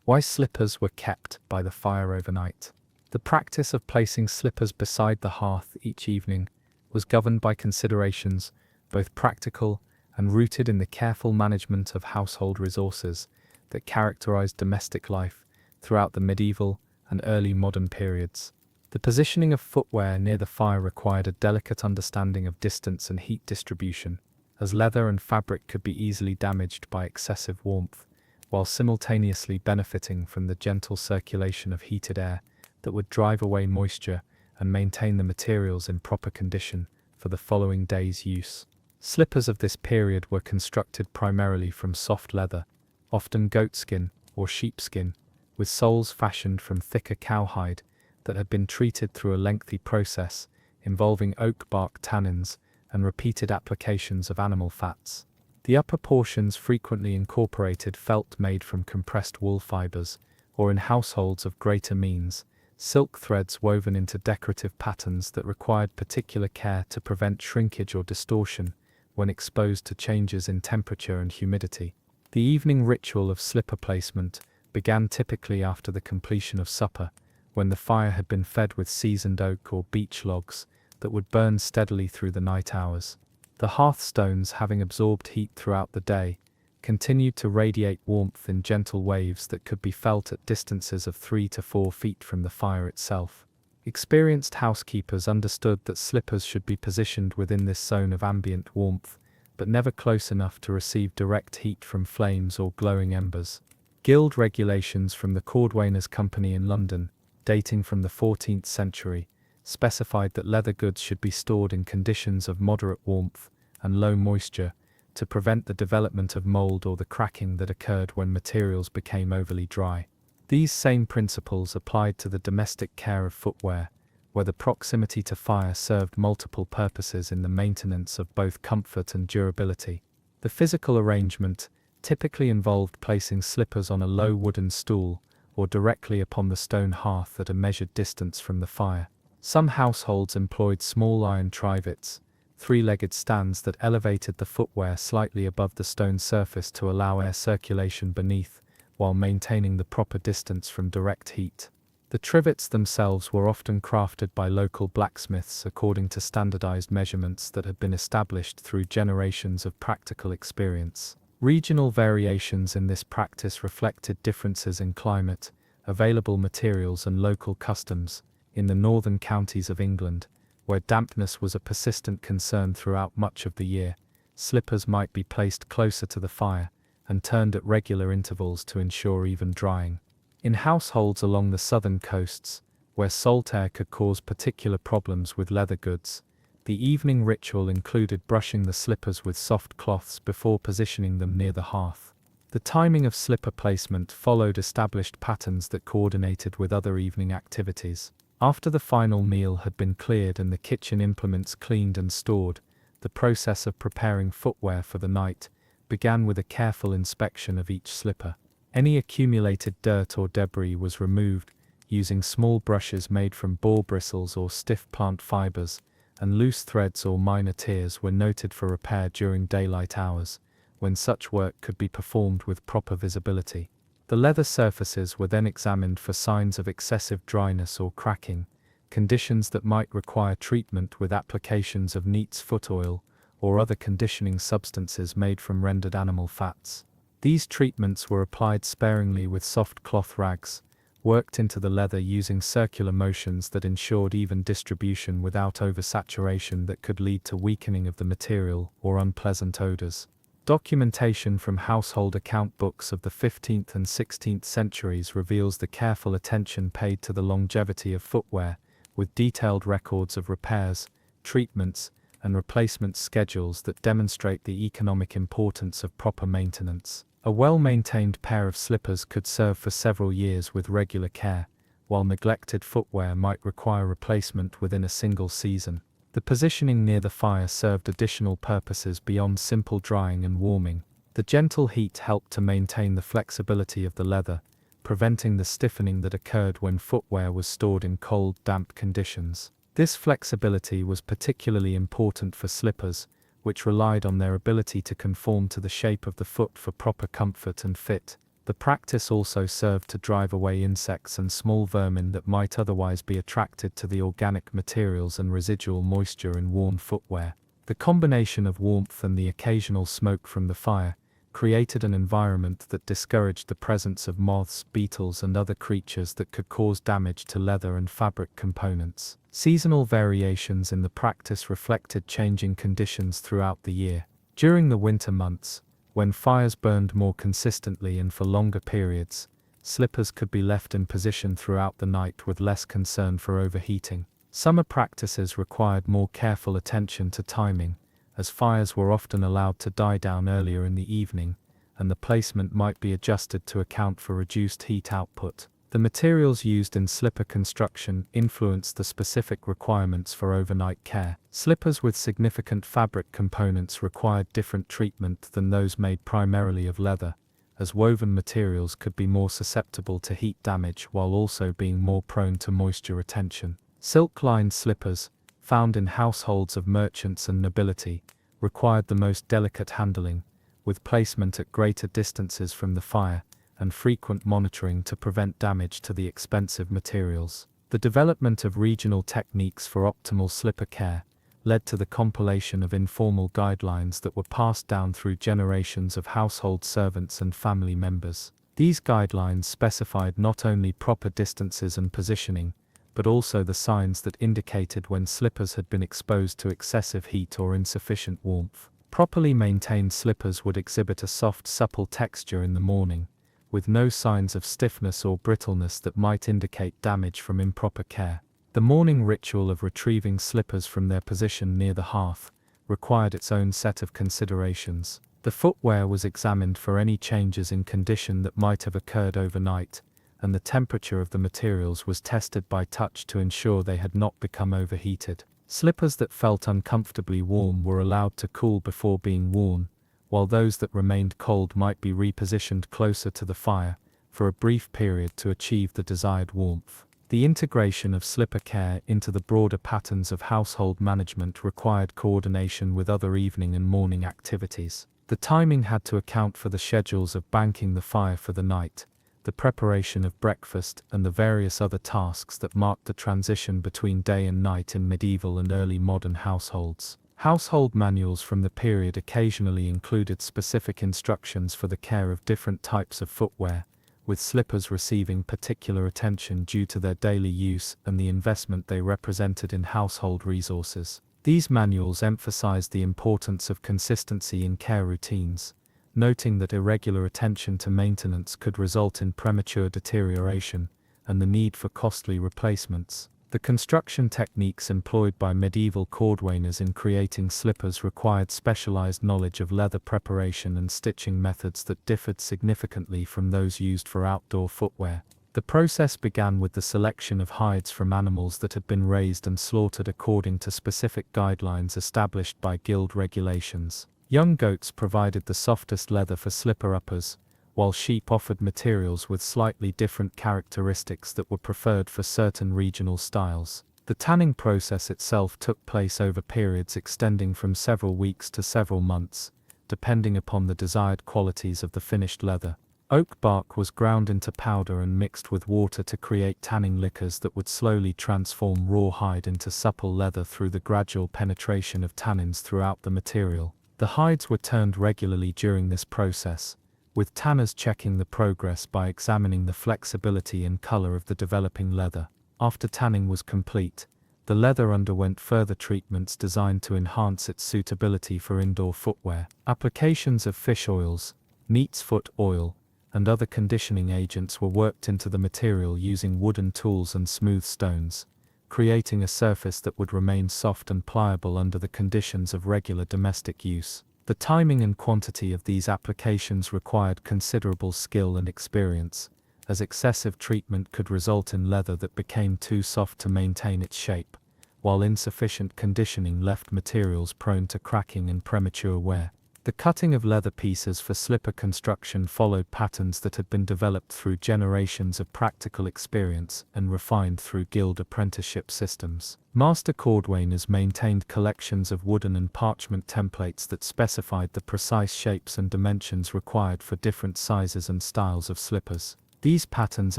Why slippers were kept by the fire overnight. The practice of placing slippers beside the hearth each evening was governed by considerations both practical and rooted in the careful management of household resources that characterized domestic life throughout the medieval and early modern periods. The positioning of footwear near the fire required a delicate understanding of distance and heat distribution, as leather and fabric could be easily damaged by excessive warmth, while simultaneously benefiting from the gentle circulation of heated air that would drive away moisture and maintain the materials in proper condition for the following day's use. Slippers of this period were constructed primarily from soft leather, often goatskin or sheepskin, with soles fashioned from thicker cowhide that had been treated through a lengthy process involving oak bark tannins and repeated applications of animal fats. The upper portions frequently incorporated felt made from compressed wool fibers, or in households of greater means, silk threads woven into decorative patterns that required particular care to prevent shrinkage or distortion when exposed to changes in temperature and humidity. The evening ritual of slipper placement began typically after the completion of supper, when the fire had been fed with seasoned oak or beech logs that would burn steadily through the night hours. The hearthstones, having absorbed heat throughout the day, continued to radiate warmth in gentle waves that could be felt at distances of 3 to 4 feet from the fire itself. Experienced housekeepers understood that slippers should be positioned within this zone of ambient warmth, but never close enough to receive direct heat from flames or glowing embers. Guild regulations from the Cordwainers Company in London, dating from the 14th century, specified that leather goods should be stored in conditions of moderate warmth and low moisture to prevent the development of mold or the cracking that occurred when materials became overly dry. These same principles applied to the domestic care of footwear, where the proximity to fire served multiple purposes in the maintenance of both comfort and durability. The physical arrangement typically involved placing slippers on a low wooden stool or directly upon the stone hearth at a measured distance from the fire. Some households employed small iron trivets, three-legged stands that elevated the footwear slightly above the stone surface to allow air circulation beneath, while maintaining the proper distance from direct heat. The trivets themselves were often crafted by local blacksmiths according to standardized measurements that had been established through generations of practical experience. Regional variations in this practice reflected differences in climate, available materials and local customs. In the northern counties of England, where dampness was a persistent concern throughout much of the year, slippers might be placed closer to the fire and turned at regular intervals to ensure even drying. In households along the southern coasts, where salt air could cause particular problems with leather goods, the evening ritual included brushing the slippers with soft cloths before positioning them near the hearth. The timing of slipper placement followed established patterns that coordinated with other evening activities. After the final meal had been cleared and the kitchen implements cleaned and stored, the process of preparing footwear for the night began with a careful inspection of each slipper. Any accumulated dirt or debris was removed using small brushes made from boar bristles or stiff plant fibers, and loose threads or minor tears were noted for repair during daylight hours, when such work could be performed with proper visibility. The leather surfaces were then examined for signs of excessive dryness or cracking, conditions that might require treatment with applications of neat's foot oil or other conditioning substances made from rendered animal fats. These treatments were applied sparingly with soft cloth rags, worked into the leather using circular motions that ensured even distribution without oversaturation that could lead to weakening of the material or unpleasant odors. Documentation from household account books of the 15th and 16th centuries reveals the careful attention paid to the longevity of footwear, with detailed records of repairs, treatments, and replacement schedules that demonstrate the economic importance of proper maintenance. A well-maintained pair of slippers could serve for several years with regular care, while neglected footwear might require replacement within a single season. The positioning near the fire served additional purposes beyond simple drying and warming. The gentle heat helped to maintain the flexibility of the leather, preventing the stiffening that occurred when footwear was stored in cold, damp conditions. This flexibility was particularly important for slippers, which relied on their ability to conform to the shape of the foot for proper comfort and fit. The practice also served to drive away insects and small vermin that might otherwise be attracted to the organic materials and residual moisture in worn footwear. The combination of warmth and the occasional smoke from the fire created an environment that discouraged the presence of moths, beetles, and other creatures that could cause damage to leather and fabric components. Seasonal variations in the practice reflected changing conditions throughout the year. During the winter months, when fires burned more consistently and for longer periods, slippers could be left in position throughout the night with less concern for overheating. Summer practices required more careful attention to timing, as fires were often allowed to die down earlier in the evening, and the placement might be adjusted to account for reduced heat output. The materials used in slipper construction influenced the specific requirements for overnight care. Slippers with significant fabric components required different treatment than those made primarily of leather, as woven materials could be more susceptible to heat damage while also being more prone to moisture retention. Silk-lined slippers, found in households of merchants and nobility, required the most delicate handling, with placement at greater distances from the fire, and frequent monitoring to prevent damage to the expensive materials. The development of regional techniques for optimal slipper care led to the compilation of informal guidelines that were passed down through generations of household servants and family members. These guidelines specified not only proper distances and positioning, but also the signs that indicated when slippers had been exposed to excessive heat or insufficient warmth. Properly maintained slippers would exhibit a soft, supple texture in the morning, with no signs of stiffness or brittleness that might indicate damage from improper care. The morning ritual of retrieving slippers from their position near the hearth required its own set of considerations. The footwear was examined for any changes in condition that might have occurred overnight, and the temperature of the materials was tested by touch to ensure they had not become overheated. Slippers that felt uncomfortably warm were allowed to cool before being worn, while those that remained cold might be repositioned closer to the fire for a brief period to achieve the desired warmth. The integration of slipper care into the broader patterns of household management required coordination with other evening and morning activities. The timing had to account for the schedules of banking the fire for the night, the preparation of breakfast, and the various other tasks that marked the transition between day and night in medieval and early modern households. Household manuals from the period occasionally included specific instructions for the care of different types of footwear, with slippers receiving particular attention due to their daily use and the investment they represented in household resources. These manuals emphasized the importance of consistency in care routines, noting that irregular attention to maintenance could result in premature deterioration and the need for costly replacements. The construction techniques employed by medieval cordwainers in creating slippers required specialized knowledge of leather preparation and stitching methods that differed significantly from those used for outdoor footwear. The process began with the selection of hides from animals that had been raised and slaughtered according to specific guidelines established by guild regulations. Young goats provided the softest leather for slipper uppers, while sheep offered materials with slightly different characteristics that were preferred for certain regional styles. The tanning process itself took place over periods extending from several weeks to several months, depending upon the desired qualities of the finished leather. Oak bark was ground into powder and mixed with water to create tanning liquors that would slowly transform raw hide into supple leather through the gradual penetration of tannins throughout the material. The hides were turned regularly during this process, with tanners checking the progress by examining the flexibility and color of the developing leather. After tanning was complete, the leather underwent further treatments designed to enhance its suitability for indoor footwear. Applications of fish oils, neat's foot oil, and other conditioning agents were worked into the material using wooden tools and smooth stones, creating a surface that would remain soft and pliable under the conditions of regular domestic use. The timing and quantity of these applications required considerable skill and experience, as excessive treatment could result in leather that became too soft to maintain its shape, while insufficient conditioning left materials prone to cracking and premature wear. The cutting of leather pieces for slipper construction followed patterns that had been developed through generations of practical experience and refined through guild apprenticeship systems. Master cordwainers maintained collections of wooden and parchment templates that specified the precise shapes and dimensions required for different sizes and styles of slippers. These patterns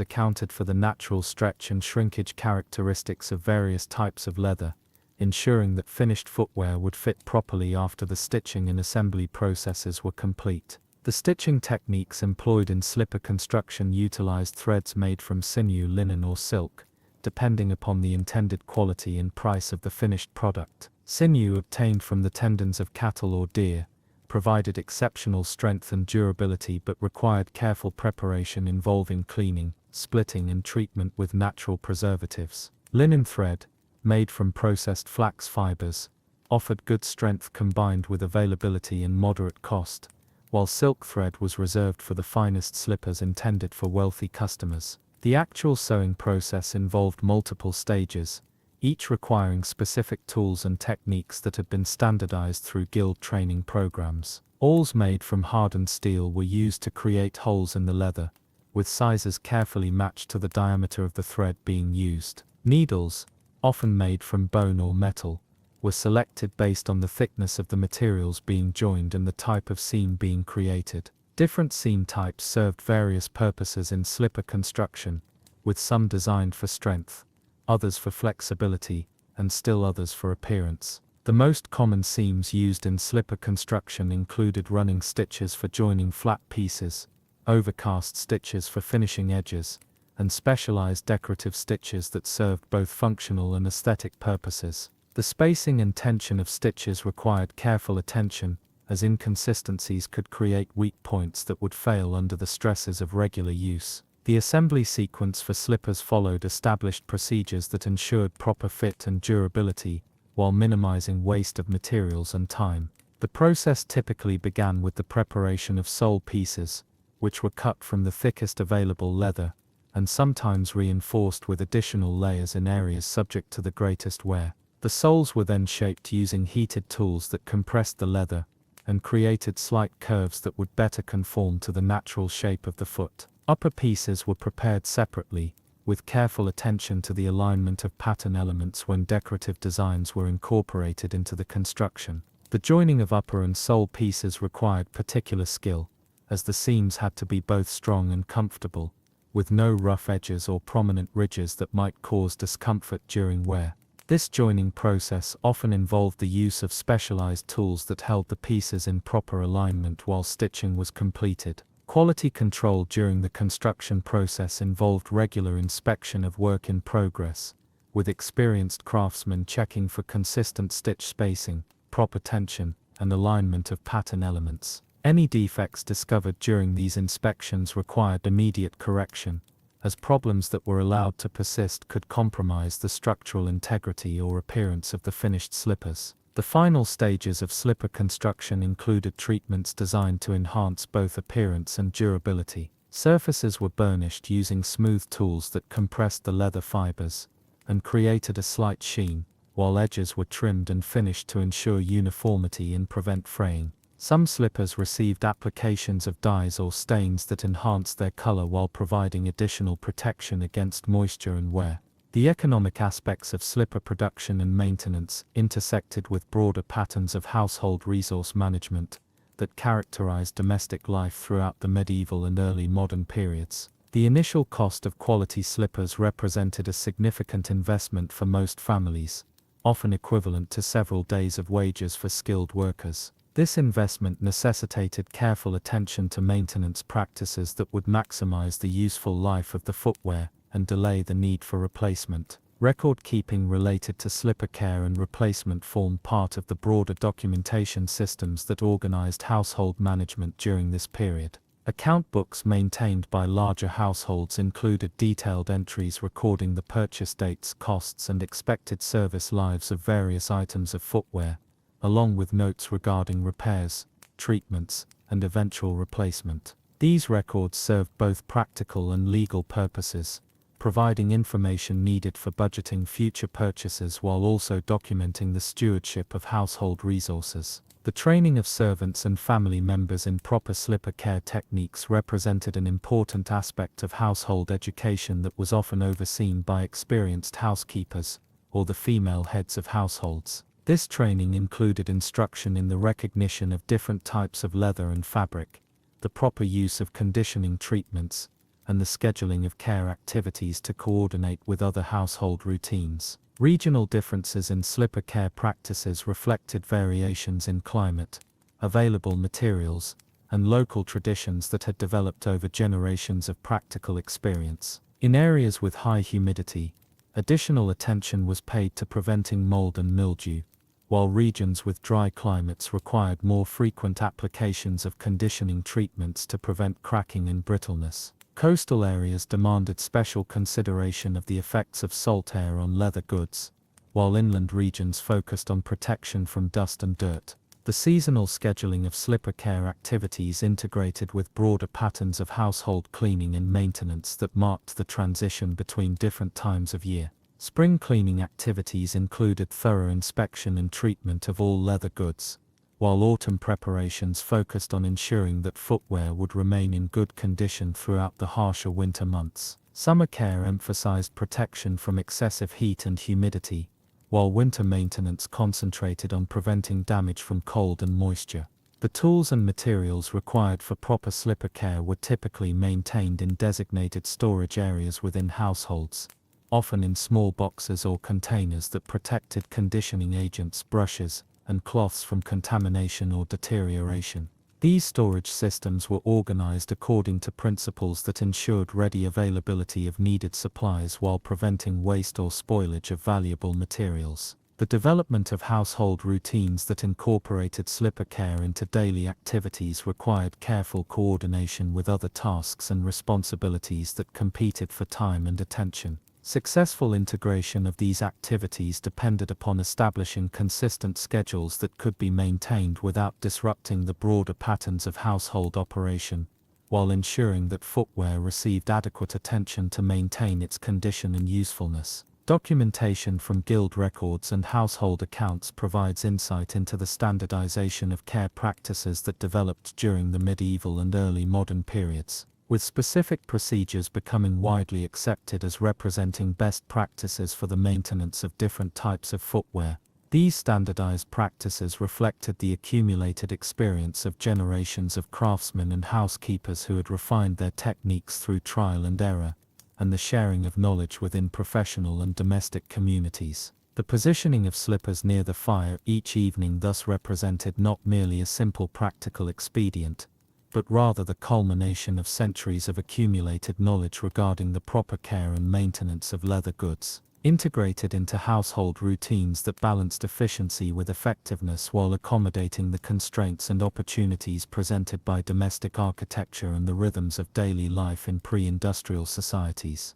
accounted for the natural stretch and shrinkage characteristics of various types of leather, ensuring that finished footwear would fit properly after the stitching and assembly processes were complete. The stitching techniques employed in slipper construction utilized threads made from sinew, linen, or silk, depending upon the intended quality and price of the finished product. Sinew, obtained from the tendons of cattle or deer, provided exceptional strength and durability but required careful preparation involving cleaning, splitting, and treatment with natural preservatives. Linen thread, made from processed flax fibers, offered good strength combined with availability and moderate cost, while silk thread was reserved for the finest slippers intended for wealthy customers. The actual sewing process involved multiple stages, each requiring specific tools and techniques that had been standardized through guild training programs. Awls made from hardened steel were used to create holes in the leather, with sizes carefully matched to the diameter of the thread being used. Needles, often made from bone or metal, were selected based on the thickness of the materials being joined and the type of seam being created. Different seam types served various purposes in slipper construction, with some designed for strength, others for flexibility, and still others for appearance. The most common seams used in slipper construction included running stitches for joining flat pieces, overcast stitches for finishing edges, and specialized decorative stitches that served both functional and aesthetic purposes. The spacing and tension of stitches required careful attention, as inconsistencies could create weak points that would fail under the stresses of regular use. The assembly sequence for slippers followed established procedures that ensured proper fit and durability, while minimizing waste of materials and time. The process typically began with the preparation of sole pieces, which were cut from the thickest available leather, and sometimes reinforced with additional layers in areas subject to the greatest wear. The soles were then shaped using heated tools that compressed the leather, and created slight curves that would better conform to the natural shape of the foot. Upper pieces were prepared separately, with careful attention to the alignment of pattern elements when decorative designs were incorporated into the construction. The joining of upper and sole pieces required particular skill, as the seams had to be both strong and comfortable, with no rough edges or prominent ridges that might cause discomfort during wear. This joining process often involved the use of specialized tools that held the pieces in proper alignment while stitching was completed. Quality control during the construction process involved regular inspection of work in progress, with experienced craftsmen checking for consistent stitch spacing, proper tension, and alignment of pattern elements. Any defects discovered during these inspections required immediate correction, as problems that were allowed to persist could compromise the structural integrity or appearance of the finished slippers. The final stages of slipper construction included treatments designed to enhance both appearance and durability. Surfaces were burnished using smooth tools that compressed the leather fibers and created a slight sheen, while edges were trimmed and finished to ensure uniformity and prevent fraying. Some slippers received applications of dyes or stains that enhanced their color while providing additional protection against moisture and wear. The economic aspects of slipper production and maintenance intersected with broader patterns of household resource management that characterized domestic life throughout the medieval and early modern periods. The initial cost of quality slippers represented a significant investment for most families, often equivalent to several days of wages for skilled workers. This investment necessitated careful attention to maintenance practices that would maximize the useful life of the footwear and delay the need for replacement. Record keeping related to slipper care and replacement formed part of the broader documentation systems that organized household management during this period. Account books maintained by larger households included detailed entries recording the purchase dates, costs, and expected service lives of various items of footwear, along with notes regarding repairs, treatments, and eventual replacement. These records served both practical and legal purposes, providing information needed for budgeting future purchases while also documenting the stewardship of household resources. The training of servants and family members in proper slipper care techniques represented an important aspect of household education that was often overseen by experienced housekeepers, or the female heads of households. This training included instruction in the recognition of different types of leather and fabric, the proper use of conditioning treatments, and the scheduling of care activities to coordinate with other household routines. Regional differences in slipper care practices reflected variations in climate, available materials, and local traditions that had developed over generations of practical experience. In areas with high humidity, additional attention was paid to preventing mold and mildew, while regions with dry climates required more frequent applications of conditioning treatments to prevent cracking and brittleness. Coastal areas demanded special consideration of the effects of salt air on leather goods, while inland regions focused on protection from dust and dirt. The seasonal scheduling of slipper care activities integrated with broader patterns of household cleaning and maintenance that marked the transition between different times of year. Spring cleaning activities included thorough inspection and treatment of all leather goods, while autumn preparations focused on ensuring that footwear would remain in good condition throughout the harsher winter months. Summer care emphasized protection from excessive heat and humidity, while winter maintenance concentrated on preventing damage from cold and moisture. The tools and materials required for proper slipper care were typically maintained in designated storage areas within households, often in small boxes or containers that protected conditioning agents, brushes, and cloths from contamination or deterioration. These storage systems were organized according to principles that ensured ready availability of needed supplies while preventing waste or spoilage of valuable materials. The development of household routines that incorporated slipper care into daily activities required careful coordination with other tasks and responsibilities that competed for time and attention. Successful integration of these activities depended upon establishing consistent schedules that could be maintained without disrupting the broader patterns of household operation, while ensuring that footwear received adequate attention to maintain its condition and usefulness. Documentation from guild records and household accounts provides insight into the standardization of care practices that developed during the medieval and early modern periods, with specific procedures becoming widely accepted as representing best practices for the maintenance of different types of footwear. These standardized practices reflected the accumulated experience of generations of craftsmen and housekeepers who had refined their techniques through trial and error, and the sharing of knowledge within professional and domestic communities. The positioning of slippers near the fire each evening thus represented not merely a simple practical expedient, but rather the culmination of centuries of accumulated knowledge regarding the proper care and maintenance of leather goods, integrated into household routines that balanced efficiency with effectiveness while accommodating the constraints and opportunities presented by domestic architecture and the rhythms of daily life in pre-industrial societies.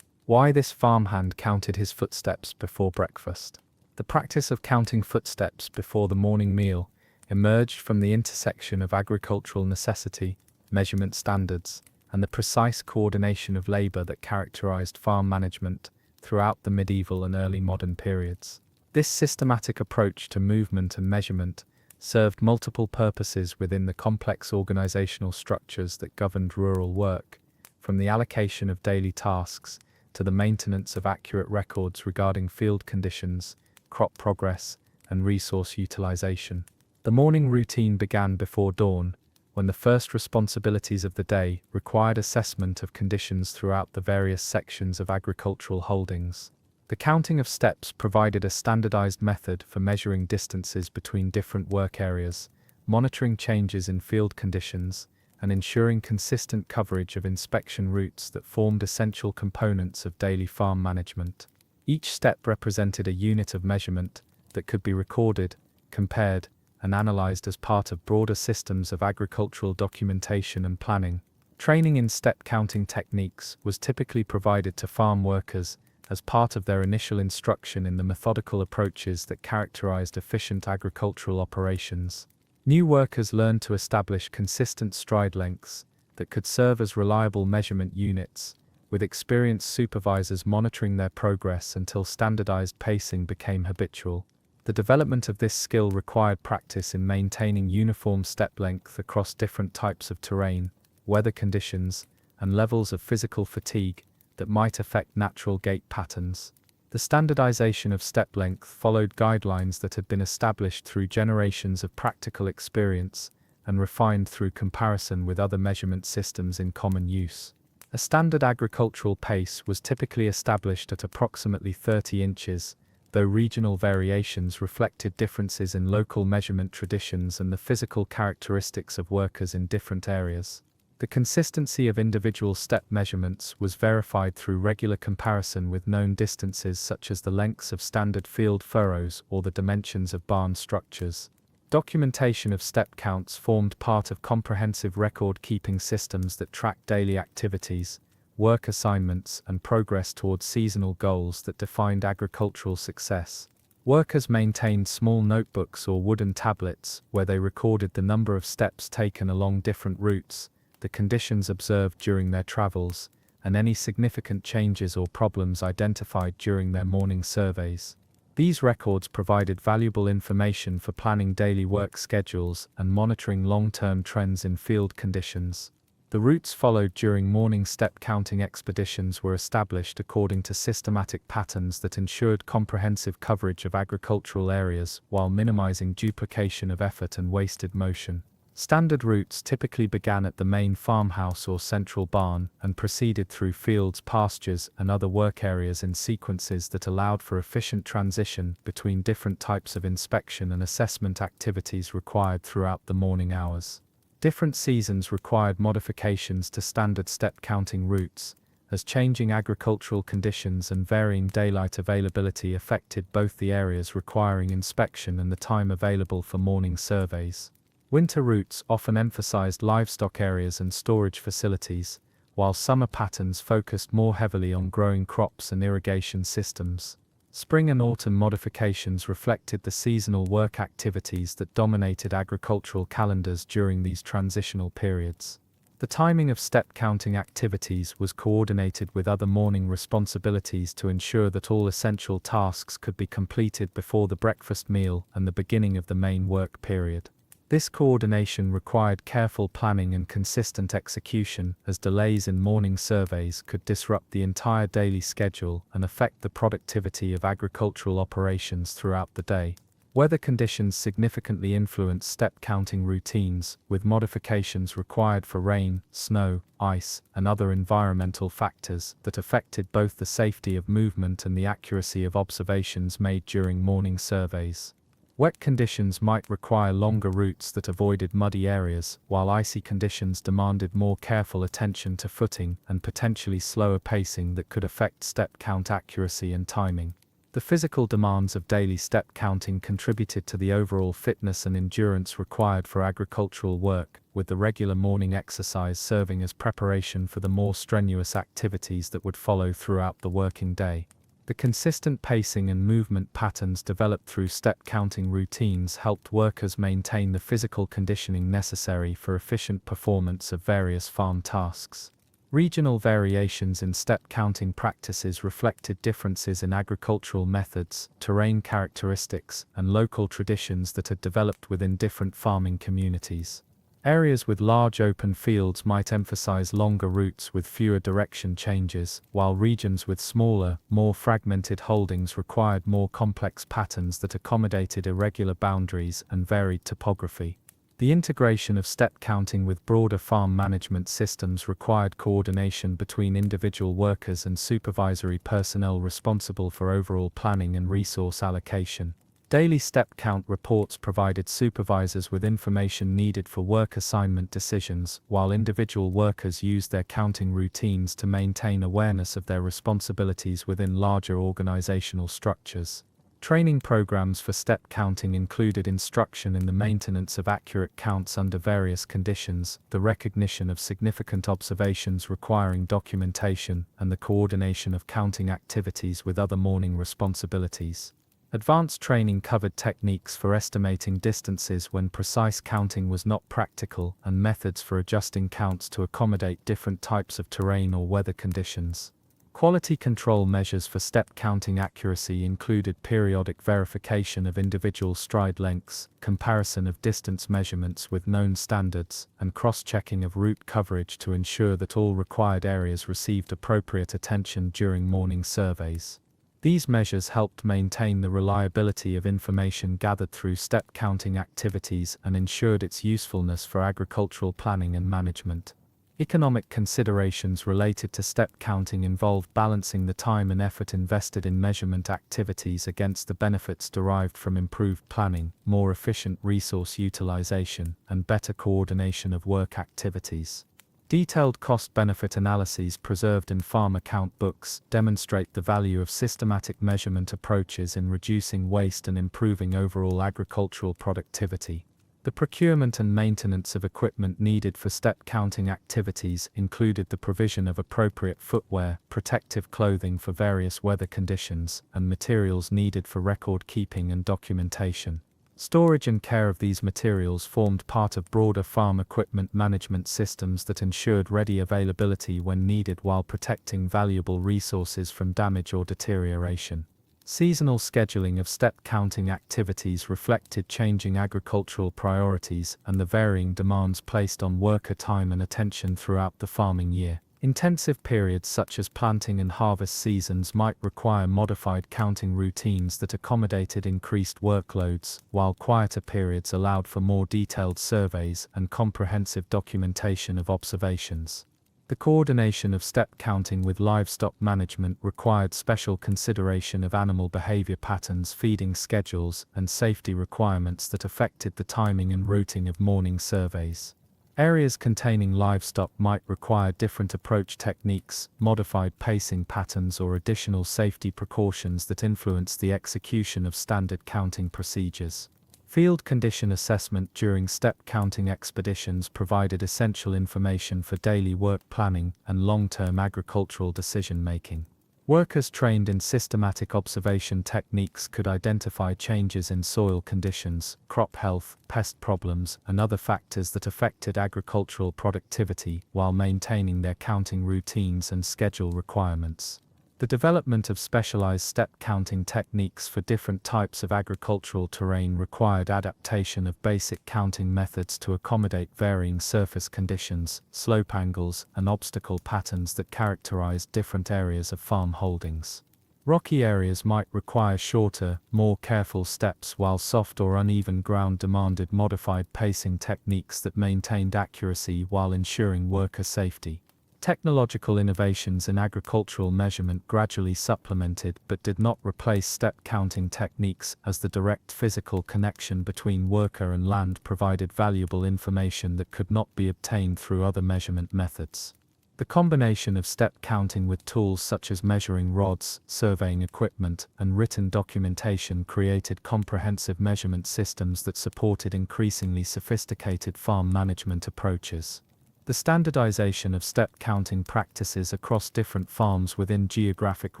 Why this farmhand counted his footsteps before breakfast. The practice of counting footsteps before the morning meal emerged from the intersection of agricultural necessity, measurement standards, and the precise coordination of labor that characterized farm management throughout the medieval and early modern periods. This systematic approach to movement and measurement served multiple purposes within the complex organizational structures that governed rural work, from the allocation of daily tasks to the maintenance of accurate records regarding field conditions, crop progress, and resource utilization. The morning routine began before dawn, when the first responsibilities of the day required assessment of conditions throughout the various sections of agricultural holdings. The counting of steps provided a standardized method for measuring distances between different work areas, monitoring changes in field conditions, and ensuring consistent coverage of inspection routes that formed essential components of daily farm management. Each step represented a unit of measurement that could be recorded, compared, and analyzed as part of broader systems of agricultural documentation and planning. Training in step counting techniques was typically provided to farm workers as part of their initial instruction in the methodical approaches that characterized efficient agricultural operations. New workers learned to establish consistent stride lengths that could serve as reliable measurement units, with experienced supervisors monitoring their progress until standardized pacing became habitual. The development of this skill required practice in maintaining uniform step length across different types of terrain, weather conditions, and levels of physical fatigue that might affect natural gait patterns. The standardization of step length followed guidelines that had been established through generations of practical experience and refined through comparison with other measurement systems in common use. A standard agricultural pace was typically established at approximately 30 inches, though regional variations reflected differences in local measurement traditions and the physical characteristics of workers in different areas. The consistency of individual step measurements was verified through regular comparison with known distances such as the lengths of standard field furrows or the dimensions of barn structures. Documentation of step counts formed part of comprehensive record-keeping systems that tracked daily activities, work assignments, and progress towards seasonal goals that defined agricultural success. Workers maintained small notebooks or wooden tablets where they recorded the number of steps taken along different routes, the conditions observed during their travels, and any significant changes or problems identified during their morning surveys. These records provided valuable information for planning daily work schedules and monitoring long-term trends in field conditions. The routes followed during morning step counting expeditions were established according to systematic patterns that ensured comprehensive coverage of agricultural areas while minimizing duplication of effort and wasted motion. Standard routes typically began at the main farmhouse or central barn and proceeded through fields, pastures, and other work areas in sequences that allowed for efficient transition between different types of inspection and assessment activities required throughout the morning hours. Different seasons required modifications to standard step counting routes, as changing agricultural conditions and varying daylight availability affected both the areas requiring inspection and the time available for morning surveys. Winter routes often emphasized livestock areas and storage facilities, while summer patterns focused more heavily on growing crops and irrigation systems. Spring and autumn modifications reflected the seasonal work activities that dominated agricultural calendars during these transitional periods. The timing of step counting activities was coordinated with other morning responsibilities to ensure that all essential tasks could be completed before the breakfast meal and the beginning of the main work period. This coordination required careful planning and consistent execution, as delays in morning surveys could disrupt the entire daily schedule and affect the productivity of agricultural operations throughout the day. Weather conditions significantly influenced step counting routines, with modifications required for rain, snow, ice, and other environmental factors that affected both the safety of movement and the accuracy of observations made during morning surveys. Wet conditions might require longer routes that avoided muddy areas, while icy conditions demanded more careful attention to footing and potentially slower pacing that could affect step count accuracy and timing. The physical demands of daily step counting contributed to the overall fitness and endurance required for agricultural work, with the regular morning exercise serving as preparation for the more strenuous activities that would follow throughout the working day. The consistent pacing and movement patterns developed through step counting routines helped workers maintain the physical conditioning necessary for efficient performance of various farm tasks. Regional variations in step counting practices reflected differences in agricultural methods, terrain characteristics, and local traditions that had developed within different farming communities. Areas with large open fields might emphasize longer routes with fewer direction changes, while regions with smaller, more fragmented holdings required more complex patterns that accommodated irregular boundaries and varied topography. The integration of step counting with broader farm management systems required coordination between individual workers and supervisory personnel responsible for overall planning and resource allocation. Daily step count reports provided supervisors with information needed for work assignment decisions, while individual workers used their counting routines to maintain awareness of their responsibilities within larger organizational structures. Training programs for step counting included instruction in the maintenance of accurate counts under various conditions, the recognition of significant observations requiring documentation, and the coordination of counting activities with other morning responsibilities. Advanced training covered techniques for estimating distances when precise counting was not practical, and methods for adjusting counts to accommodate different types of terrain or weather conditions. Quality control measures for step counting accuracy included periodic verification of individual stride lengths, comparison of distance measurements with known standards, and cross-checking of route coverage to ensure that all required areas received appropriate attention during morning surveys. These measures helped maintain the reliability of information gathered through step counting activities and ensured its usefulness for agricultural planning and management. Economic considerations related to step counting involved balancing the time and effort invested in measurement activities against the benefits derived from improved planning, more efficient resource utilization, and better coordination of work activities. Detailed cost-benefit analyses preserved in farm account books demonstrate the value of systematic measurement approaches in reducing waste and improving overall agricultural productivity. The procurement and maintenance of equipment needed for step counting activities included the provision of appropriate footwear, protective clothing for various weather conditions, and materials needed for record keeping and documentation. Storage and care of these materials formed part of broader farm equipment management systems that ensured ready availability when needed while protecting valuable resources from damage or deterioration. Seasonal scheduling of step counting activities reflected changing agricultural priorities and the varying demands placed on worker time and attention throughout the farming year. Intensive periods such as planting and harvest seasons might require modified counting routines that accommodated increased workloads, while quieter periods allowed for more detailed surveys and comprehensive documentation of observations. The coordination of step counting with livestock management required special consideration of animal behavior patterns, feeding schedules, and safety requirements that affected the timing and routing of morning surveys. Areas containing livestock might require different approach techniques, modified pacing patterns, or additional safety precautions that influence the execution of standard counting procedures. Field condition assessment during step counting expeditions provided essential information for daily work planning and long-term agricultural decision-making. Workers trained in systematic observation techniques could identify changes in soil conditions, crop health, pest problems, and other factors that affected agricultural productivity while maintaining their counting routines and schedule requirements. The development of specialized step counting techniques for different types of agricultural terrain required adaptation of basic counting methods to accommodate varying surface conditions, slope angles, and obstacle patterns that characterized different areas of farm holdings. Rocky areas might require shorter, more careful steps, while soft or uneven ground demanded modified pacing techniques that maintained accuracy while ensuring worker safety. Technological innovations in agricultural measurement gradually supplemented but did not replace step counting techniques, as the direct physical connection between worker and land provided valuable information that could not be obtained through other measurement methods. The combination of step counting with tools such as measuring rods, surveying equipment, and written documentation created comprehensive measurement systems that supported increasingly sophisticated farm management approaches. The standardization of step counting practices across different farms within geographic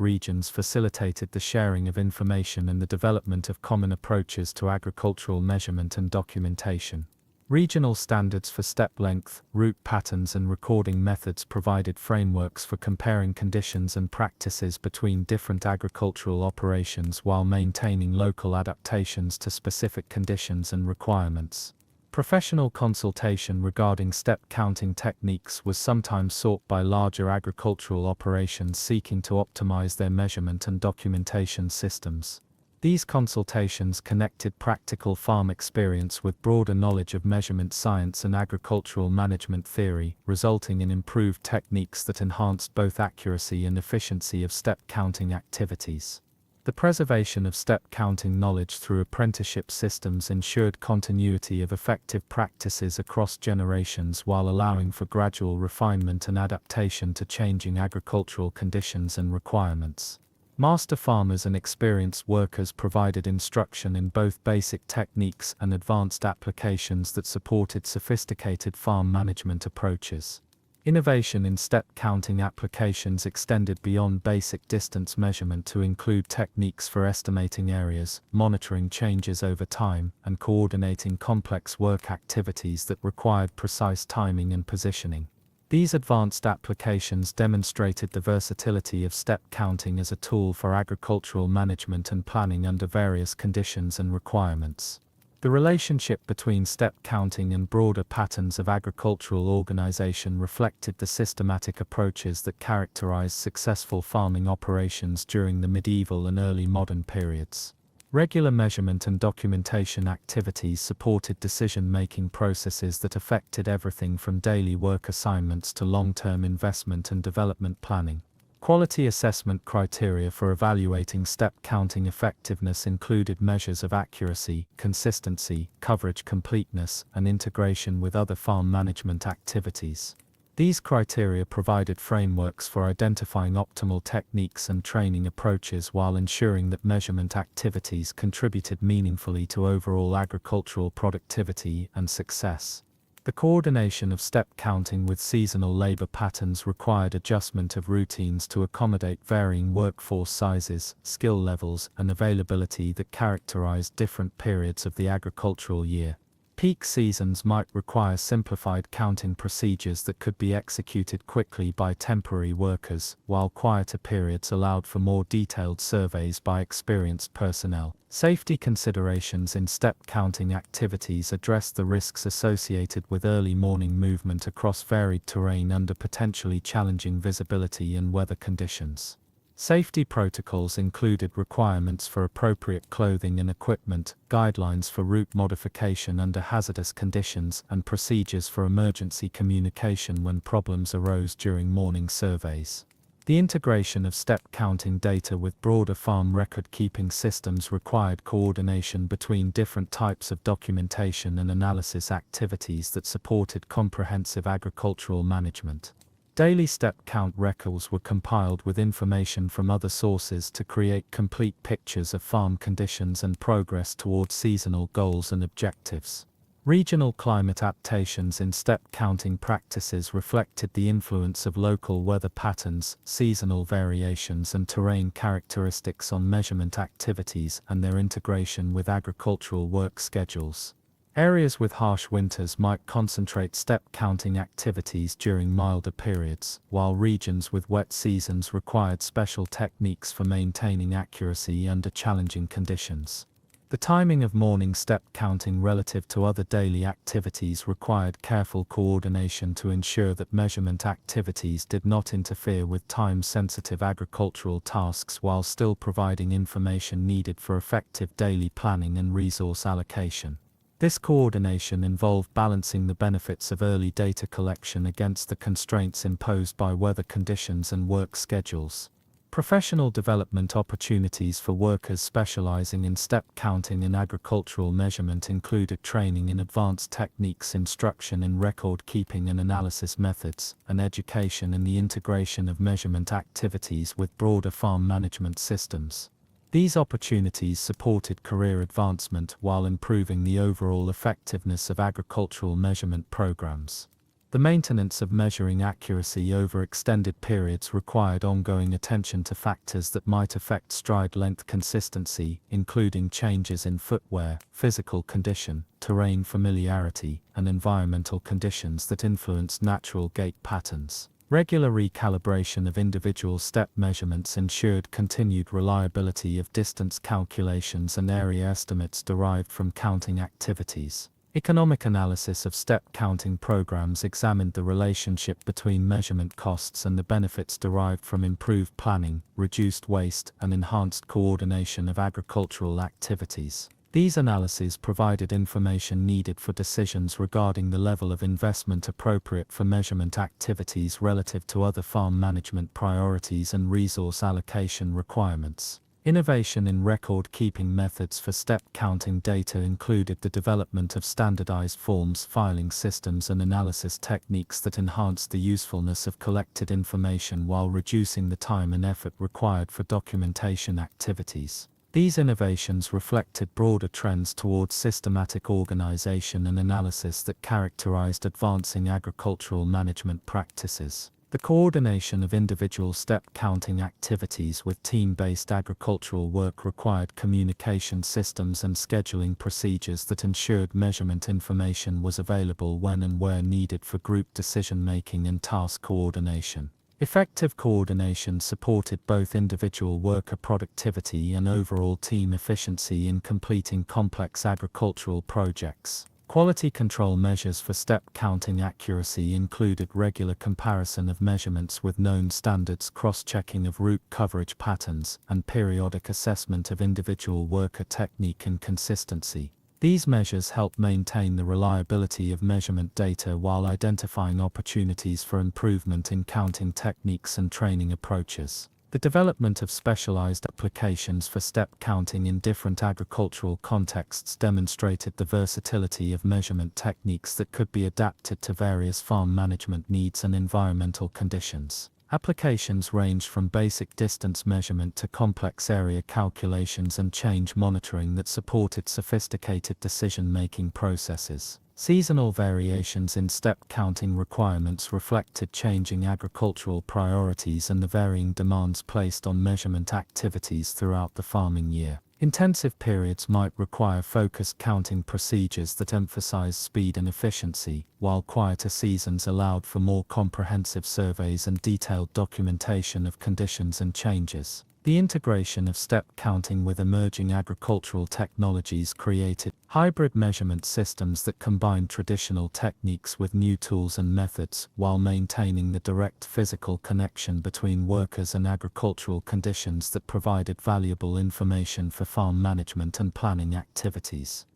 regions facilitated the sharing of information and the development of common approaches to agricultural measurement and documentation. Regional standards for step length, route patterns, and recording methods provided frameworks for comparing conditions and practices between different agricultural operations while maintaining local adaptations to specific conditions and requirements. Professional consultation regarding step counting techniques was sometimes sought by larger agricultural operations seeking to optimize their measurement and documentation systems. These consultations connected practical farm experience with broader knowledge of measurement science and agricultural management theory, resulting in improved techniques that enhanced both accuracy and efficiency of step counting activities. The preservation of step counting knowledge through apprenticeship systems ensured continuity of effective practices across generations while allowing for gradual refinement and adaptation to changing agricultural conditions and requirements. Master farmers and experienced workers provided instruction in both basic techniques and advanced applications that supported sophisticated farm management approaches. Innovation in step counting applications extended beyond basic distance measurement to include techniques for estimating areas, monitoring changes over time, and coordinating complex work activities that required precise timing and positioning. These advanced applications demonstrated the versatility of step counting as a tool for agricultural management and planning under various conditions and requirements. The relationship between step counting and broader patterns of agricultural organization reflected the systematic approaches that characterized successful farming operations during the medieval and early modern periods. Regular measurement and documentation activities supported decision-making processes that affected everything from daily work assignments to long-term investment and development planning. Quality assessment criteria for evaluating step counting effectiveness included measures of accuracy, consistency, coverage completeness, and integration with other farm management activities. These criteria provided frameworks for identifying optimal techniques and training approaches while ensuring that measurement activities contributed meaningfully to overall agricultural productivity and success. The coordination of step counting with seasonal labor patterns required adjustment of routines to accommodate varying workforce sizes, skill levels, and availability that characterized different periods of the agricultural year. Peak seasons might require simplified counting procedures that could be executed quickly by temporary workers, while quieter periods allowed for more detailed surveys by experienced personnel. Safety considerations in step counting activities address the risks associated with early morning movement across varied terrain under potentially challenging visibility and weather conditions. Safety protocols included requirements for appropriate clothing and equipment, guidelines for route modification under hazardous conditions, and procedures for emergency communication when problems arose during morning surveys. The integration of step counting data with broader farm record-keeping systems required coordination between different types of documentation and analysis activities that supported comprehensive agricultural management. Daily step count records were compiled with information from other sources to create complete pictures of farm conditions and progress towards seasonal goals and objectives. Regional climate adaptations in step counting practices reflected the influence of local weather patterns, seasonal variations, and terrain characteristics on measurement activities and their integration with agricultural work schedules. Areas with harsh winters might concentrate step counting activities during milder periods, while regions with wet seasons required special techniques for maintaining accuracy under challenging conditions. The timing of morning step counting relative to other daily activities required careful coordination to ensure that measurement activities did not interfere with time-sensitive agricultural tasks while still providing information needed for effective daily planning and resource allocation. This coordination involved balancing the benefits of early data collection against the constraints imposed by weather conditions and work schedules. Professional development opportunities for workers specializing in step counting and agricultural measurement included training in advanced techniques, instruction in record-keeping and analysis methods, and education in the integration of measurement activities with broader farm management systems. These opportunities supported career advancement while improving the overall effectiveness of agricultural measurement programs. The maintenance of measuring accuracy over extended periods required ongoing attention to factors that might affect stride length consistency, including changes in footwear, physical condition, terrain familiarity, and environmental conditions that influence natural gait patterns. Regular recalibration of individual step measurements ensured continued reliability of distance calculations and area estimates derived from counting activities. Economic analysis of step counting programs examined the relationship between measurement costs and the benefits derived from improved planning, reduced waste, and enhanced coordination of agricultural activities. These analyses provided information needed for decisions regarding the level of investment appropriate for measurement activities relative to other farm management priorities and resource allocation requirements. Innovation in record-keeping methods for step counting data included the development of standardized forms filing systems and analysis techniques that enhanced the usefulness of collected information while reducing the time and effort required for documentation activities. These innovations reflected broader trends towards systematic organization and analysis that characterized advancing agricultural management practices. The coordination of individual step counting activities with team-based agricultural work required communication systems and scheduling procedures that ensured measurement information was available when and where needed for group decision-making and task coordination. Effective coordination supported both individual worker productivity and overall team efficiency in completing complex agricultural projects. Quality control measures for step counting accuracy included regular comparison of measurements with known standards, cross-checking of route coverage patterns, and periodic assessment of individual worker technique and consistency. These measures help maintain the reliability of measurement data while identifying opportunities for improvement in counting techniques and training approaches. The development of specialized applications for step counting in different agricultural contexts demonstrated the versatility of measurement techniques that could be adapted to various farm management needs and environmental conditions. Applications ranged from basic distance measurement to complex area calculations and change monitoring that supported sophisticated decision-making processes. Seasonal variations in step counting requirements reflected changing agricultural priorities and the varying demands placed on measurement activities throughout the farming year. Intensive periods might require focused counting procedures that emphasize speed and efficiency, while quieter seasons allowed for more comprehensive surveys and detailed documentation of conditions and changes. The integration of step counting with emerging agricultural technologies created hybrid measurement systems that combined traditional techniques with new tools and methods, while maintaining the direct physical connection between workers and agricultural conditions that provided valuable information for farm management and planning activities.